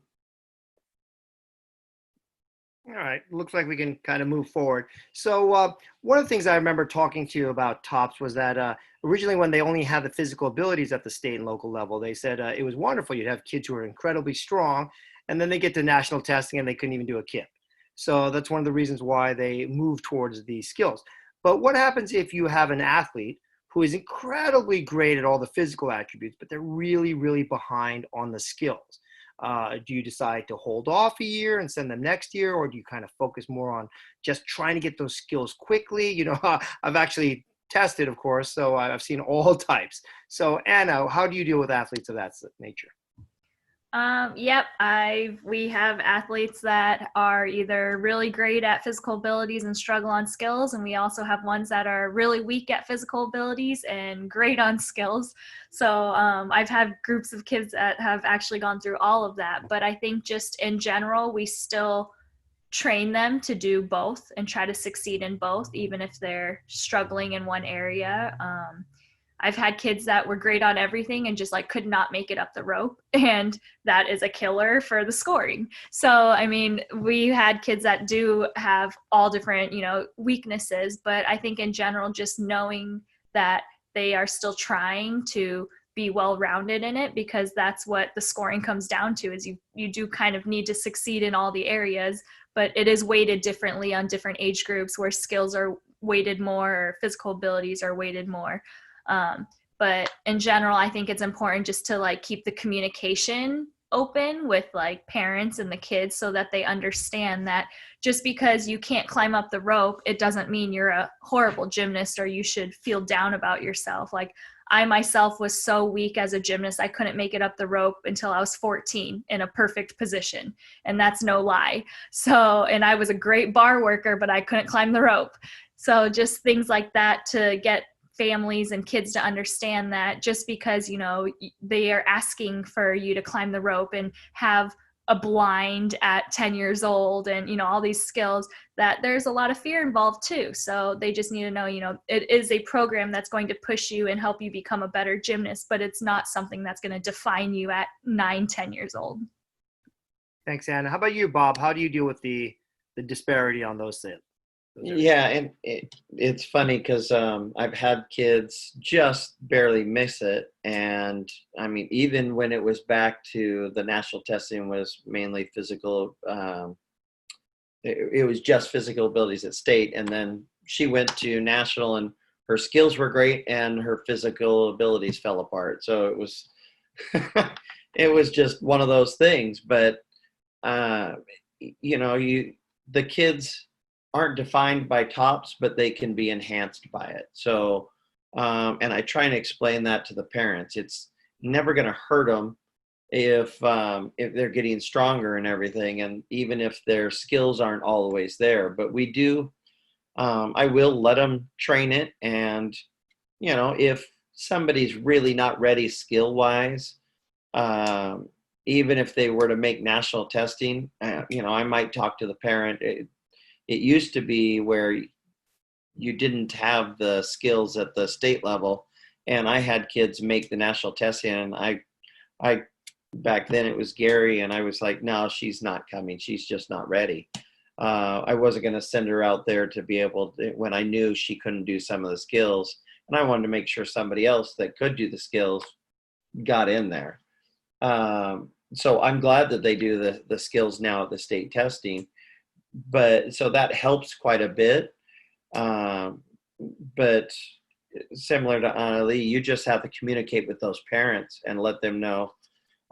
All right, looks like we can kind of move forward. So one of the things I remember talking to you about TOPS was that originally when they only had the physical abilities at the state and local level, they said it was wonderful. You'd have kids who are incredibly strong, and then they get to national testing and they couldn't even do a kip. So that's one of the reasons why they move towards these skills. But what happens if you have an athlete who is incredibly great at all the physical attributes, but they're really, really behind on the skills? Do you decide to hold off a year and send them next year, or do you kind of focus more on just trying to get those skills quickly? You know, I've actually tested, of course, so I've seen all types. So Anna, how do you deal with athletes of that nature? Yep, we have athletes that are either really great at physical abilities and struggle on skills, and we also have ones that are really weak at physical abilities and great on skills. So I've had groups of kids that have actually gone through all of that, but I think just in general, we still train them to do both and try to succeed in both, even if they're struggling in one area. I've had kids that were great on everything and just like could not make it up the rope. And that is a killer for the scoring. So, I mean, we had kids that do have all different, weaknesses, but I think in general, just knowing that they are still trying to be well-rounded in it, because that's what the scoring comes down to, is you do kind of need to succeed in all the areas, but it is weighted differently on different age groups, where skills are weighted more or physical abilities are weighted more. But in general, I think it's important just to like keep the communication open with like parents and the kids, so that they understand that just because you can't climb up the rope, it doesn't mean you're a horrible gymnast or you should feel down about yourself. Like, I myself was so weak as a gymnast, I couldn't make it up the rope until I was 14 in a perfect position. And that's no lie. So, and I was a great bar worker, but I couldn't climb the rope. So just things like that to get families and kids to understand that just because, they are asking for you to climb the rope and have a blind at 10 years old and, all these skills, that there's a lot of fear involved too. So they just need to know, it is a program that's going to push you and help you become a better gymnast, but it's not something that's going to define you at 9-10 years old. Thanks, Anna. How about you, Bob? How do you deal with the disparity on those things? Yeah, and it's funny because I've had kids just barely miss it. And I mean, even when it was back to the national testing was mainly physical, it was just physical abilities at state. And then she went to national and her skills were great and her physical abilities fell apart. So it was, it was just one of those things. But, the kids aren't defined by tops, but they can be enhanced by it. So, and I try and explain that to the parents. It's never going to hurt them if they're getting stronger and everything, and even if their skills aren't always there. But we do. I will let them train it, and if somebody's really not ready skill-wise, even if they were to make national testing, I might talk to the parent. It used to be where you didn't have the skills at the state level, and I had kids make the national testing, and I back then it was Gary, and I was like, no, she's not coming. She's just not ready. I wasn't going to send her out there to be able to, when I knew she couldn't do some of the skills, and I wanted to make sure somebody else that could do the skills got in there. So I'm glad that they do the skills now at the state testing. But so that helps quite a bit. But similar to Anna Lee, you just have to communicate with those parents and let them know,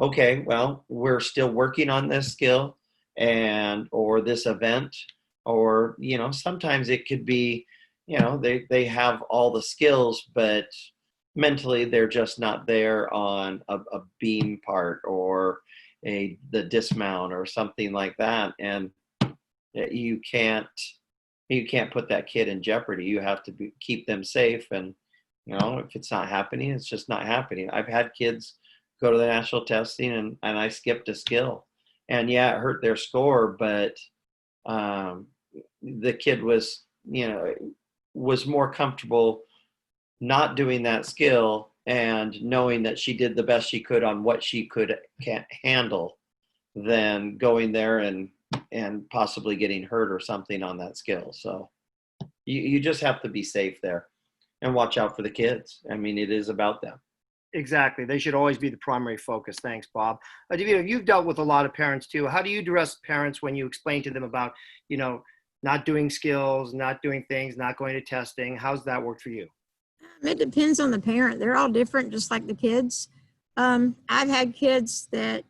okay, well, we're still working on this skill or this event, or, sometimes it could be, they have all the skills, but mentally they're just not there on a beam part or the dismount or something like that. And you can't put that kid in jeopardy. You have to keep them safe. And, if it's not happening, it's just not happening. I've had kids go to the national testing and I skipped a skill, and yeah, it hurt their score, but the kid was more comfortable not doing that skill and knowing that she did the best she could on what she can't handle than going there and possibly getting hurt or something on that skill. So you just have to be safe there and watch out for the kids. I mean, it is about them. Exactly. They should always be the primary focus. Thanks, Bob. Davita, you've dealt with a lot of parents too. How do you address parents when you explain to them about, not doing skills, not doing things, not going to testing? How's that work for you? It depends on the parent. They're all different, just like the kids. I've had kids that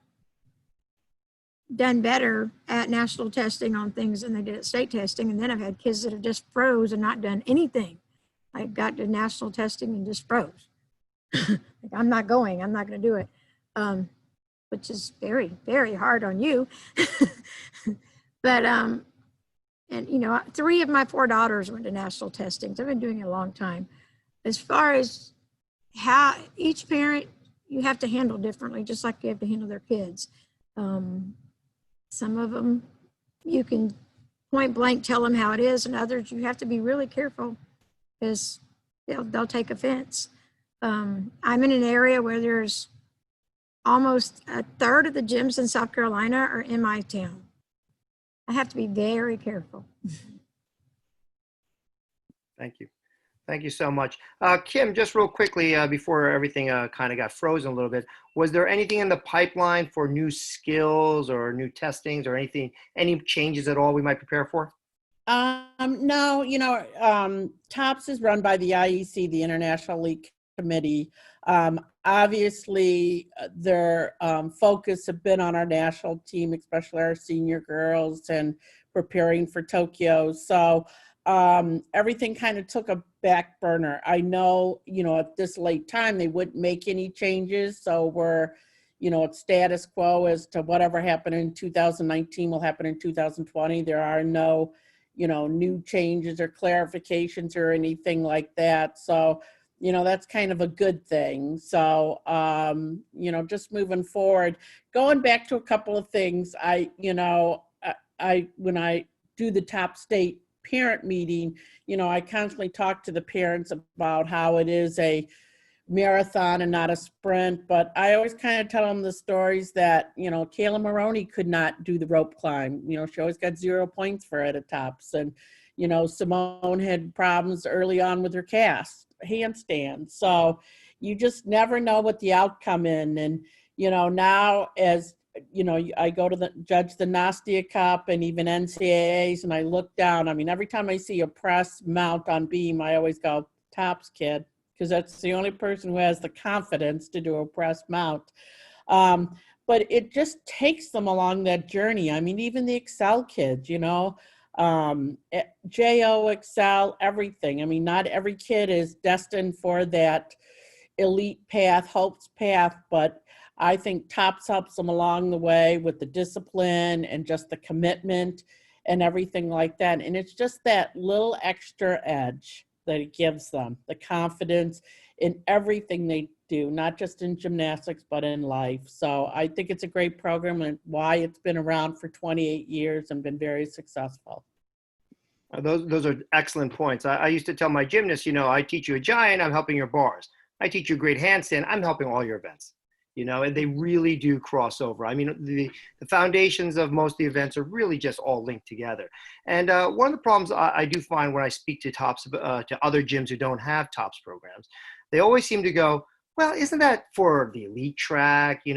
done better at national testing on things than they did at state testing. And then I've had kids that have just froze and not done anything. I got to national testing and just froze. Like, I'm not going to do it. Which is very, very hard on you. But, and 3 of my 4 daughters went to national testing. So I've been doing it a long time. As far as how each parent, you have to handle differently, just like you have to handle their kids. Some of them, you can point blank tell them how it is, and others you have to be really careful because they'll take offense. I'm in an area where there's almost a third of the gyms in South Carolina are in my town. I have to be very careful. Thank you. Thank you so much. Kim, just real quickly, before everything kind of got frozen a little bit, was there anything in the pipeline for new skills or new testings or any changes at all we might prepare for? No, TOPS is run by the IEC, the International League Committee. Obviously, their focus have been on our national team, especially our senior girls, and preparing for Tokyo. So everything kind of took a back burner. I know, at this late time, they wouldn't make any changes. So we're, it's status quo as to whatever happened in 2019 will happen in 2020. There are no, new changes or clarifications or anything like that. So, that's kind of a good thing. So, just moving forward, going back to a couple of things, when I do the top state parent meeting, I constantly talk to the parents about how it is a marathon and not a sprint, but I always kind of tell them the stories that, Kayla Maroney could not do the rope climb. She always got 0 points for it at TOPS. And, Simone had problems early on with her handstand. So you just never know what the outcome is. And, now as I go to judge the Nastia Cup and even NCAAs, and I look down. I mean, every time I see a press mount on beam, I always go, TOPS kid, because that's the only person who has the confidence to do a press mount. But it just takes them along that journey. I mean, even the Excel kids, JO, Excel, everything. I mean, not every kid is destined for that elite path, hopes path, but I think TOPS helps them along the way with the discipline and just the commitment and everything like that. And it's just that little extra edge that it gives them, the confidence in everything they do, not just in gymnastics, but in life. So I think it's a great program and why it's been around for 28 years and been very successful. Those are excellent points. I used to tell my gymnasts, I teach you a giant, I'm helping your bars. I teach you a great handstand, I'm helping all your events. And they really do cross over. I mean, the foundations of most of the events are really just all linked together. And one of the problems I do find when I speak to TOPS, to other gyms who don't have TOPS programs, they always seem to go, well, isn't that for the elite track? I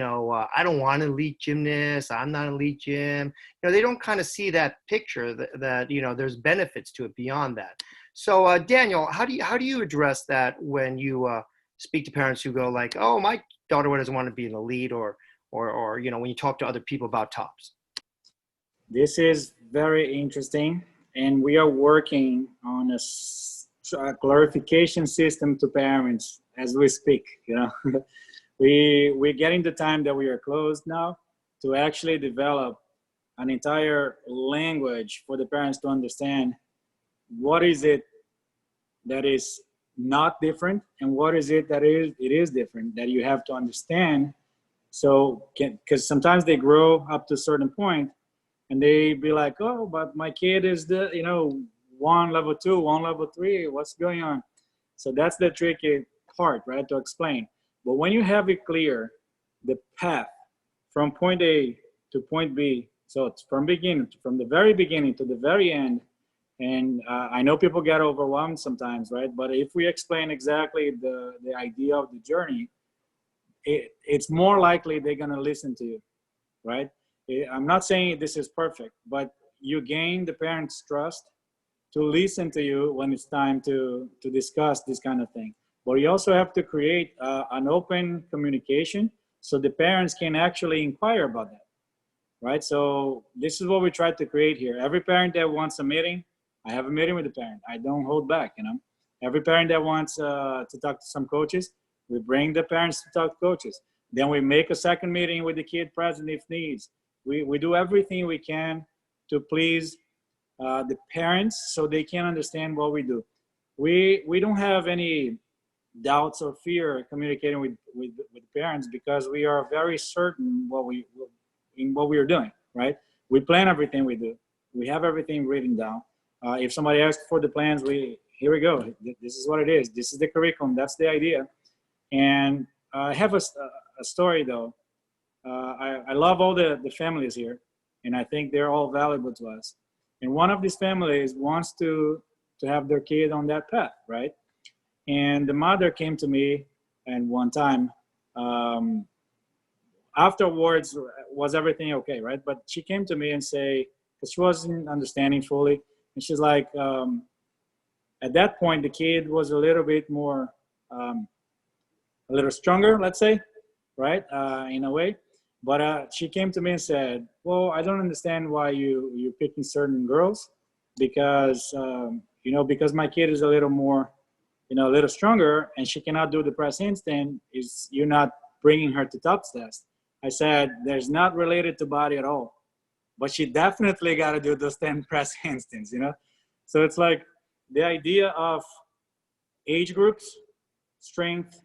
don't want an elite gymnast. I'm not an elite gym. They don't kind of see that picture that there's benefits to it beyond that. So Daniel, how do you address that when you speak to parents who go like, oh, my daughter doesn't want to be an elite, or when you talk to other people about TOPS? This is very interesting, and we are working on a clarification system to parents as we speak. We're getting the time that we are closed now to actually develop an entire language for the parents to understand what is it that is not different and what is it that it is different that you have to understand. So because sometimes they grow up to a certain point and they be like, oh, but my kid is one level 2, one level 3, what's going on? So that's the tricky part, right, to explain. But when you have it clear, the path from point A to point B, so it's from the very beginning to the very end. And I know people get overwhelmed sometimes, right? But if we explain exactly the idea of the journey, it's more likely they're going to listen to you, right? I'm not saying this is perfect, but you gain the parents' trust to listen to you when it's time to discuss this kind of thing. But you also have to create an open communication so the parents can actually inquire about that, right? So this is what we try to create here. Every parent that wants a meeting, I have a meeting with the parent. I don't hold back, you know. Every parent that wants to talk to some coaches, we bring the parents to talk to coaches. Then we make a second meeting with the kid present if needs. We do everything we can to please the parents so they can understand what we do. We don't have any doubts or fear communicating with parents because we are very certain what we are doing, right? We plan everything we do. We have everything written down. If somebody asks for the plans, here we go. This is what it is. This is the curriculum. That's the idea. And I have a story though. I love all the families here, and I think they're all valuable to us. And one of these families wants to have their kid on that path, right? And the mother came to me, and one time, afterwards, was everything okay, right? But she came to me and say, because she wasn't understanding fully, and she's like, at that point, the kid was a little bit more, a little stronger, let's say, right, in a way. But she came to me and said, well, I don't understand why you're picking certain girls because, because my kid is a little more, a little stronger and she cannot do the press handstand, you're not bringing her to TOPS test. I said, there's not related to body at all, but she definitely got to do those 10 press handstands, So it's like the idea of age groups, strength,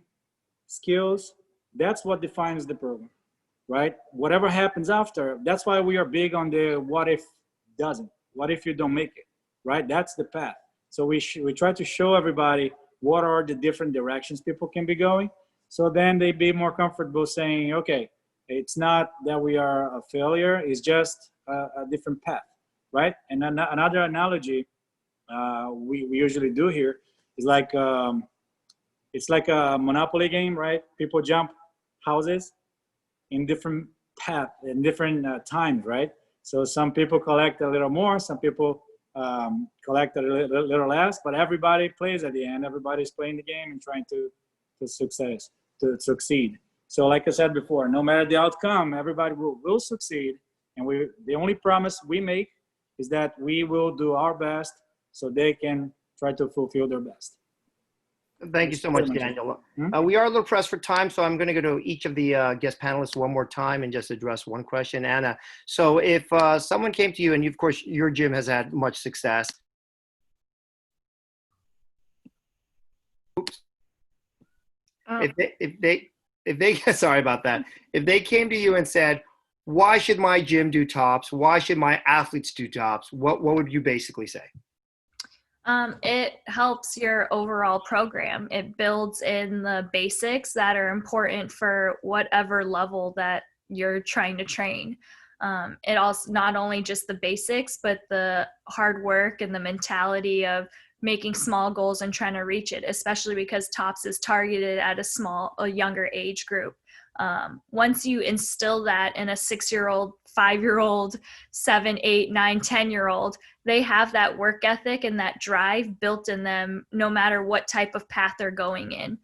skills, that's what defines the program, right? Whatever happens after, that's why we are big on the what if doesn't, what if you don't make it, right? That's the path. So we try to show everybody what are the different directions people can be going. So then they be more comfortable saying, okay, it's not that we are a failure, it's just a different path, right? And another analogy we usually do here is like, it's like a Monopoly game, right? People jump houses in different path, in different times, right? So some people collect a little more, some people collect a little less, but everybody plays at the end. Everybody's playing the game and trying to succeed. So like I said before, no matter the outcome, everybody will succeed. And the only promise we make is that we will do our best so they can try to fulfill their best. Thank you so much, Daniel. We are a little pressed for time, so I'm going to go to each of the guest panelists one more time and just address one question. Anna, so if someone came to you, and of course your gym has had much success. Oops. If they sorry about that. If they came to you and said, "Why should my gym do TOPS? Why should my athletes do TOPS?" What would you basically say? It helps your overall program. It builds in the basics that are important for whatever level that you're trying to train. It also not only just the basics, but the hard work and the mentality of making small goals and trying to reach it, especially because TOPS is targeted at a younger age group. Once you instill that in a 6-year-old, 5-year-old, 7, 8, 9, 10-year-old, they have that work ethic and that drive built in them no matter what type of path they're going in.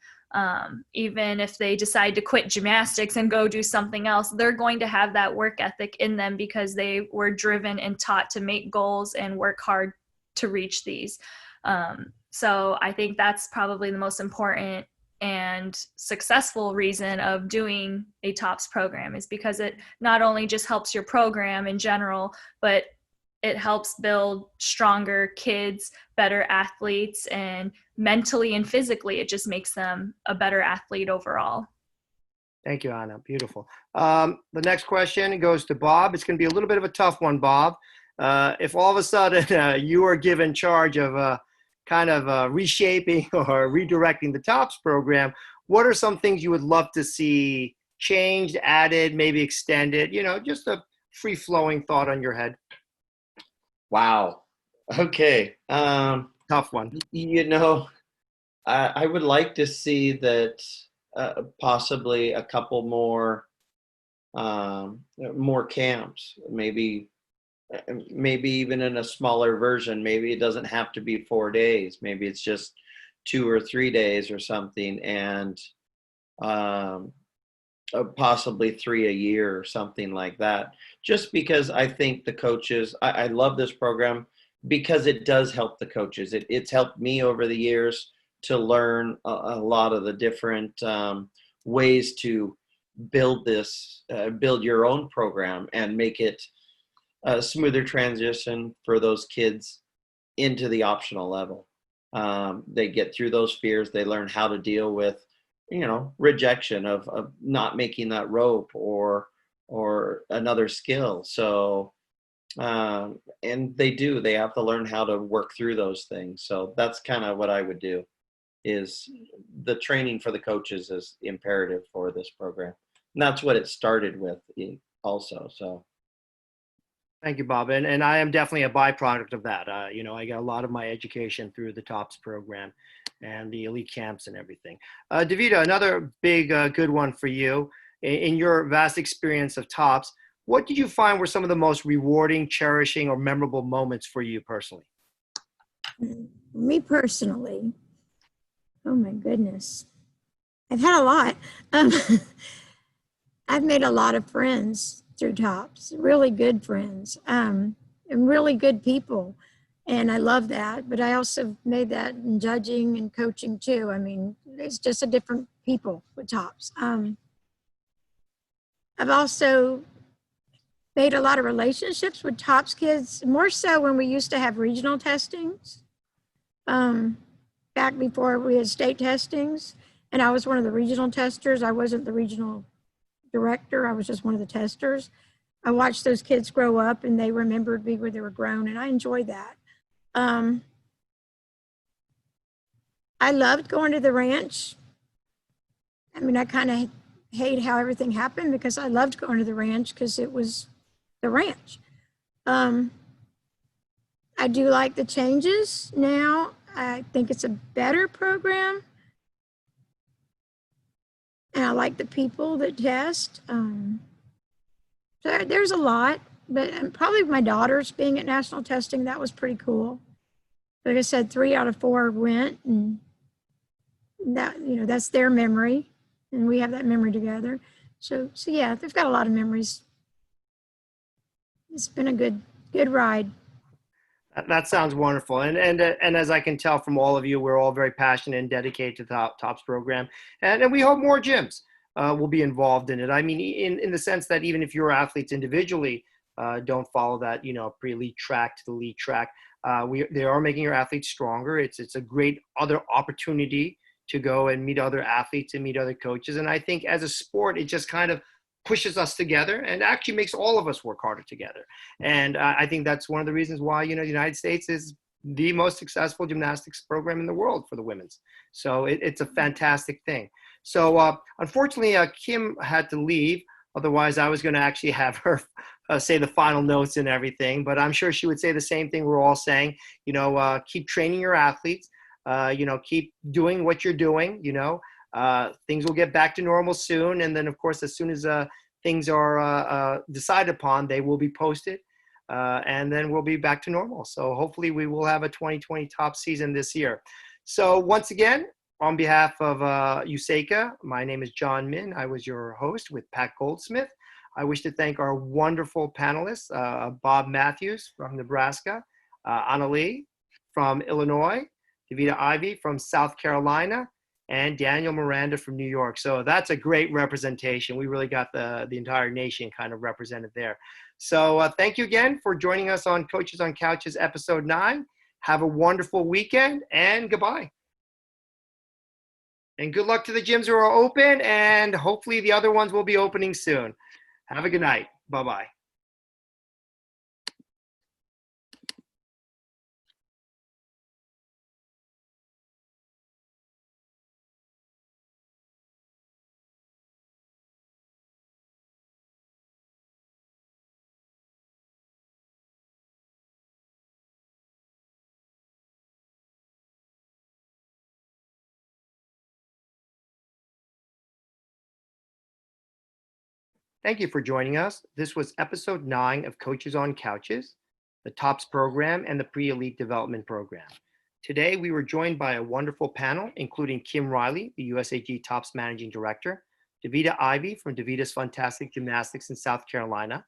Even if they decide to quit gymnastics and go do something else, they're going to have that work ethic in them because they were driven and taught to make goals and work hard to reach these. So I think that's probably the most important and successful reason of doing a TOPS program is because it not only just helps your program in general, but it helps build stronger kids, better athletes, and mentally and physically, it just makes them a better athlete overall. Thank you, Anna. Beautiful. The next question goes to Bob. It's going to be a little bit of a tough one, Bob. If all of a sudden you are given charge of kind of reshaping or redirecting the TOPS program, what are some things you would love to see changed, added, maybe extended? Just a free-flowing thought on your head. Wow. Okay. Tough one. I would like to see that possibly a couple more camps, maybe even in a smaller version. Maybe it doesn't have to be 4 days. Maybe it's just 2 or 3 days or something, and possibly 3 a year or something like that. Just because I think the coaches, I love this program because it does help the coaches. It's helped me over the years to learn a lot of the different ways to build your own program and make it a smoother transition for those kids into the optional level. They get through those fears. They learn how to deal with, rejection of not making that rope or another skill. So, and they have to learn how to work through those things. So that's kind of what I would do. Is the training for the coaches is imperative for this program. And that's what it started with also. So. Thank you, Bob. And I am definitely a byproduct of that. I got a lot of my education through the TOPS program and the elite camps and everything. Davita, another big, good one for you. In your vast experience of TOPS, what did you find were some of the most rewarding, cherishing, or memorable moments for you personally? Me personally, oh my goodness. I've had a lot. I've made a lot of friends through TOPS, really good friends, and really good people. And I love that, but I also made that in judging and coaching too. I mean, it's just a different people with TOPS. I've also made a lot of relationships with TOPS kids, more so when we used to have regional testings, back before we had state testings. And I was one of the regional testers. I wasn't the regional director. I was just one of the testers. I watched those kids grow up and they remembered me when they were grown, and I enjoyed that. I loved going to the ranch. I mean, I kind of hate how everything happened because I loved going to the ranch because it was the ranch. I do like the changes now. I think it's a better program. And I like the people that test. So there's a lot, but probably my daughters being at national testing, that was pretty cool. Like I said, 3 out of 4 went, and that, that's their memory, and we have that memory together. So yeah, they've got a lot of memories. It's been a good ride. That sounds wonderful. And as I can tell from all of you, we're all very passionate and dedicated to the TOPS program. And we hope more gyms will be involved in it. I mean, in the sense that even if your athletes individually don't follow that, pre-elite track to the elite track, they are making your athletes stronger. It's a great other opportunity to go and meet other athletes and meet other coaches. And I think as a sport, it just kind of pushes us together and actually makes all of us work harder together. And I think that's one of the reasons why, the United States is the most successful gymnastics program in the world for the women's. So it's a fantastic thing. So unfortunately, Kim had to leave. Otherwise, I was going to actually have her say the final notes and everything. But I'm sure she would say the same thing we're all saying. Keep training your athletes. Keep doing what you're doing. Things will get back to normal soon. And then, of course, as soon as things are decided upon, they will be posted. And then we'll be back to normal. So hopefully we will have a 2020 top season this year. So once again, on behalf of USECA, my name is John Min. I was your host with Pat Goldsmith. I wish to thank our wonderful panelists, Bob Matthews from Nebraska, Anna Lee from Illinois, Davita Ivey from South Carolina, and Daniel Miranda from New York. So that's a great representation. We really got the entire nation kind of represented there. So thank you again for joining us on Coaches on Couches, episode 9. Have a wonderful weekend, and goodbye. And good luck to the gyms who are open, and hopefully the other ones will be opening soon. Have a good night. Bye-bye. Thank you for joining us. This was episode 9 of Coaches on Couches, the TOPS program and the Pre-Elite Development Program. Today, we were joined by a wonderful panel, including Kim Riley, the USAG Tops Managing Director, Davita Ivey from Davita's Fantastic Gymnastics in South Carolina,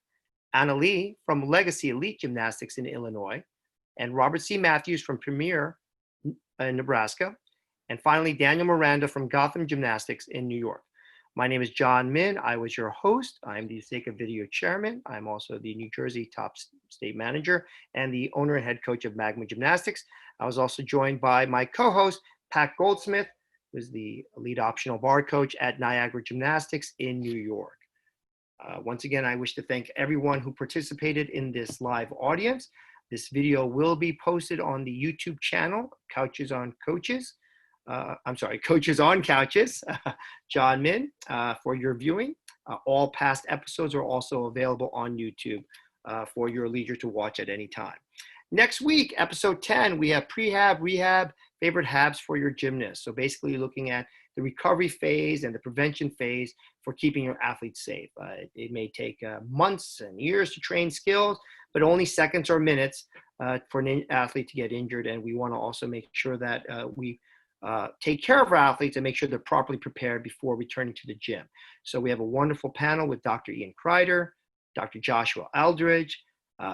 Anna Lee from Legacy Elite Gymnastics in Illinois, and Robert C. Matthews from Premier in Nebraska, and finally, Daniel Miranda from Gotham Gymnastics in New York. My name is John Min. I was your host. I'm the USECA Video Chairman. I'm also the New Jersey Tops State Manager and the owner and head coach of Magma Gymnastics. I was also joined by my co-host, Pat Goldsmith, who is the lead optional bar coach at Niagara Gymnastics in New York. Once again, I wish to thank everyone who participated in this live audience. This video will be posted on the YouTube channel, Coaches on Couches. Coaches on Couches, John Min, for your viewing. All past episodes are also available on YouTube for your leisure to watch at any time. Next week, episode 10, we have Prehab Rehab, favorite habs for your gymnast. So basically looking at the recovery phase and the prevention phase for keeping your athletes safe. It may take months and years to train skills, but only seconds or minutes for an athlete to get injured. And we want to also make sure that we take care of our athletes and make sure they're properly prepared before returning to the gym. So we have a wonderful panel with Dr. Ian Kreider, Dr. Joshua Aldridge,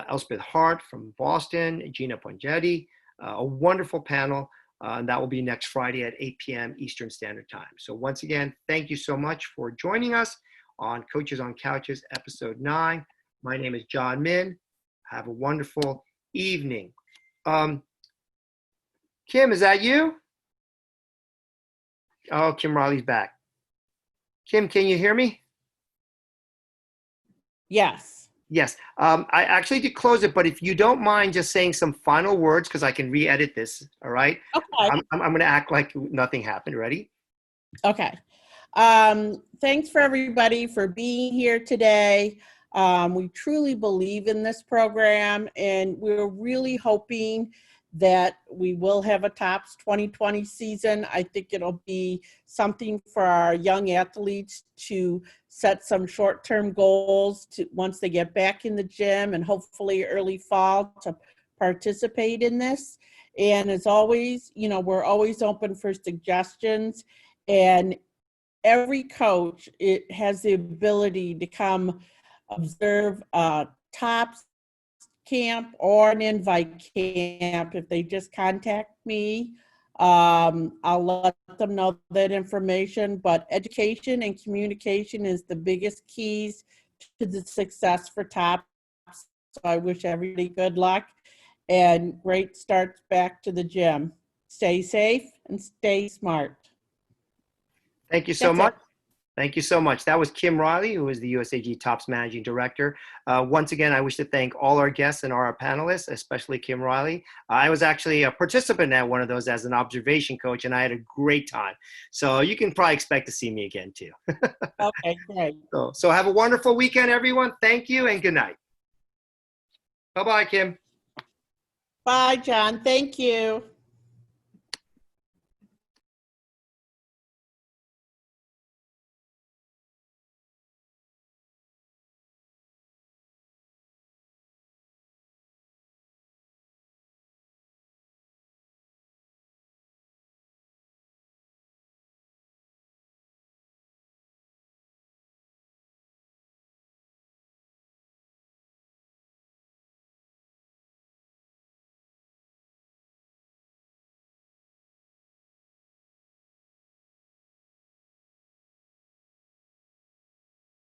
Elspeth Hart from Boston, Gina Pongetti, a wonderful panel. And that will be next Friday at 8 p.m. Eastern Standard Time. So once again, thank you so much for joining us on Coaches on Couches, episode 9. My name is John Min. Have a wonderful evening. Kim, is that you? Oh, Kim Riley's back. Kim, can you hear me? Yes. Yes. I actually did close it, but if you don't mind just saying some final words, because I can re-edit this, all right? Okay. I'm going to act like nothing happened. Ready? Okay. Thanks for everybody for being here today. We truly believe in this program, and we're really hoping that we will have a TOPS 2020 season. I think it'll be something for our young athletes to set some short-term goals to once they get back in the gym, and hopefully early fall to participate in this. And as always, we're always open for suggestions, and every coach, it has the ability to come observe TOPS camp or an invite camp. If they just contact me, I'll let them know that information. But education and communication is the biggest keys to the success for TOPS. So I wish everybody good luck and great starts back to the gym. Stay safe and stay smart. Thank you so much. Thank you so much. That was Kim Riley, who is the USAG Tops Managing Director. Once again, I wish to thank all our guests and our panelists, especially Kim Riley. I was actually a participant at one of those as an observation coach, and I had a great time. So you can probably expect to see me again, too. Okay, great. So have a wonderful weekend, everyone. Thank you, and good night. Bye-bye, Kim. Bye, John. Thank you.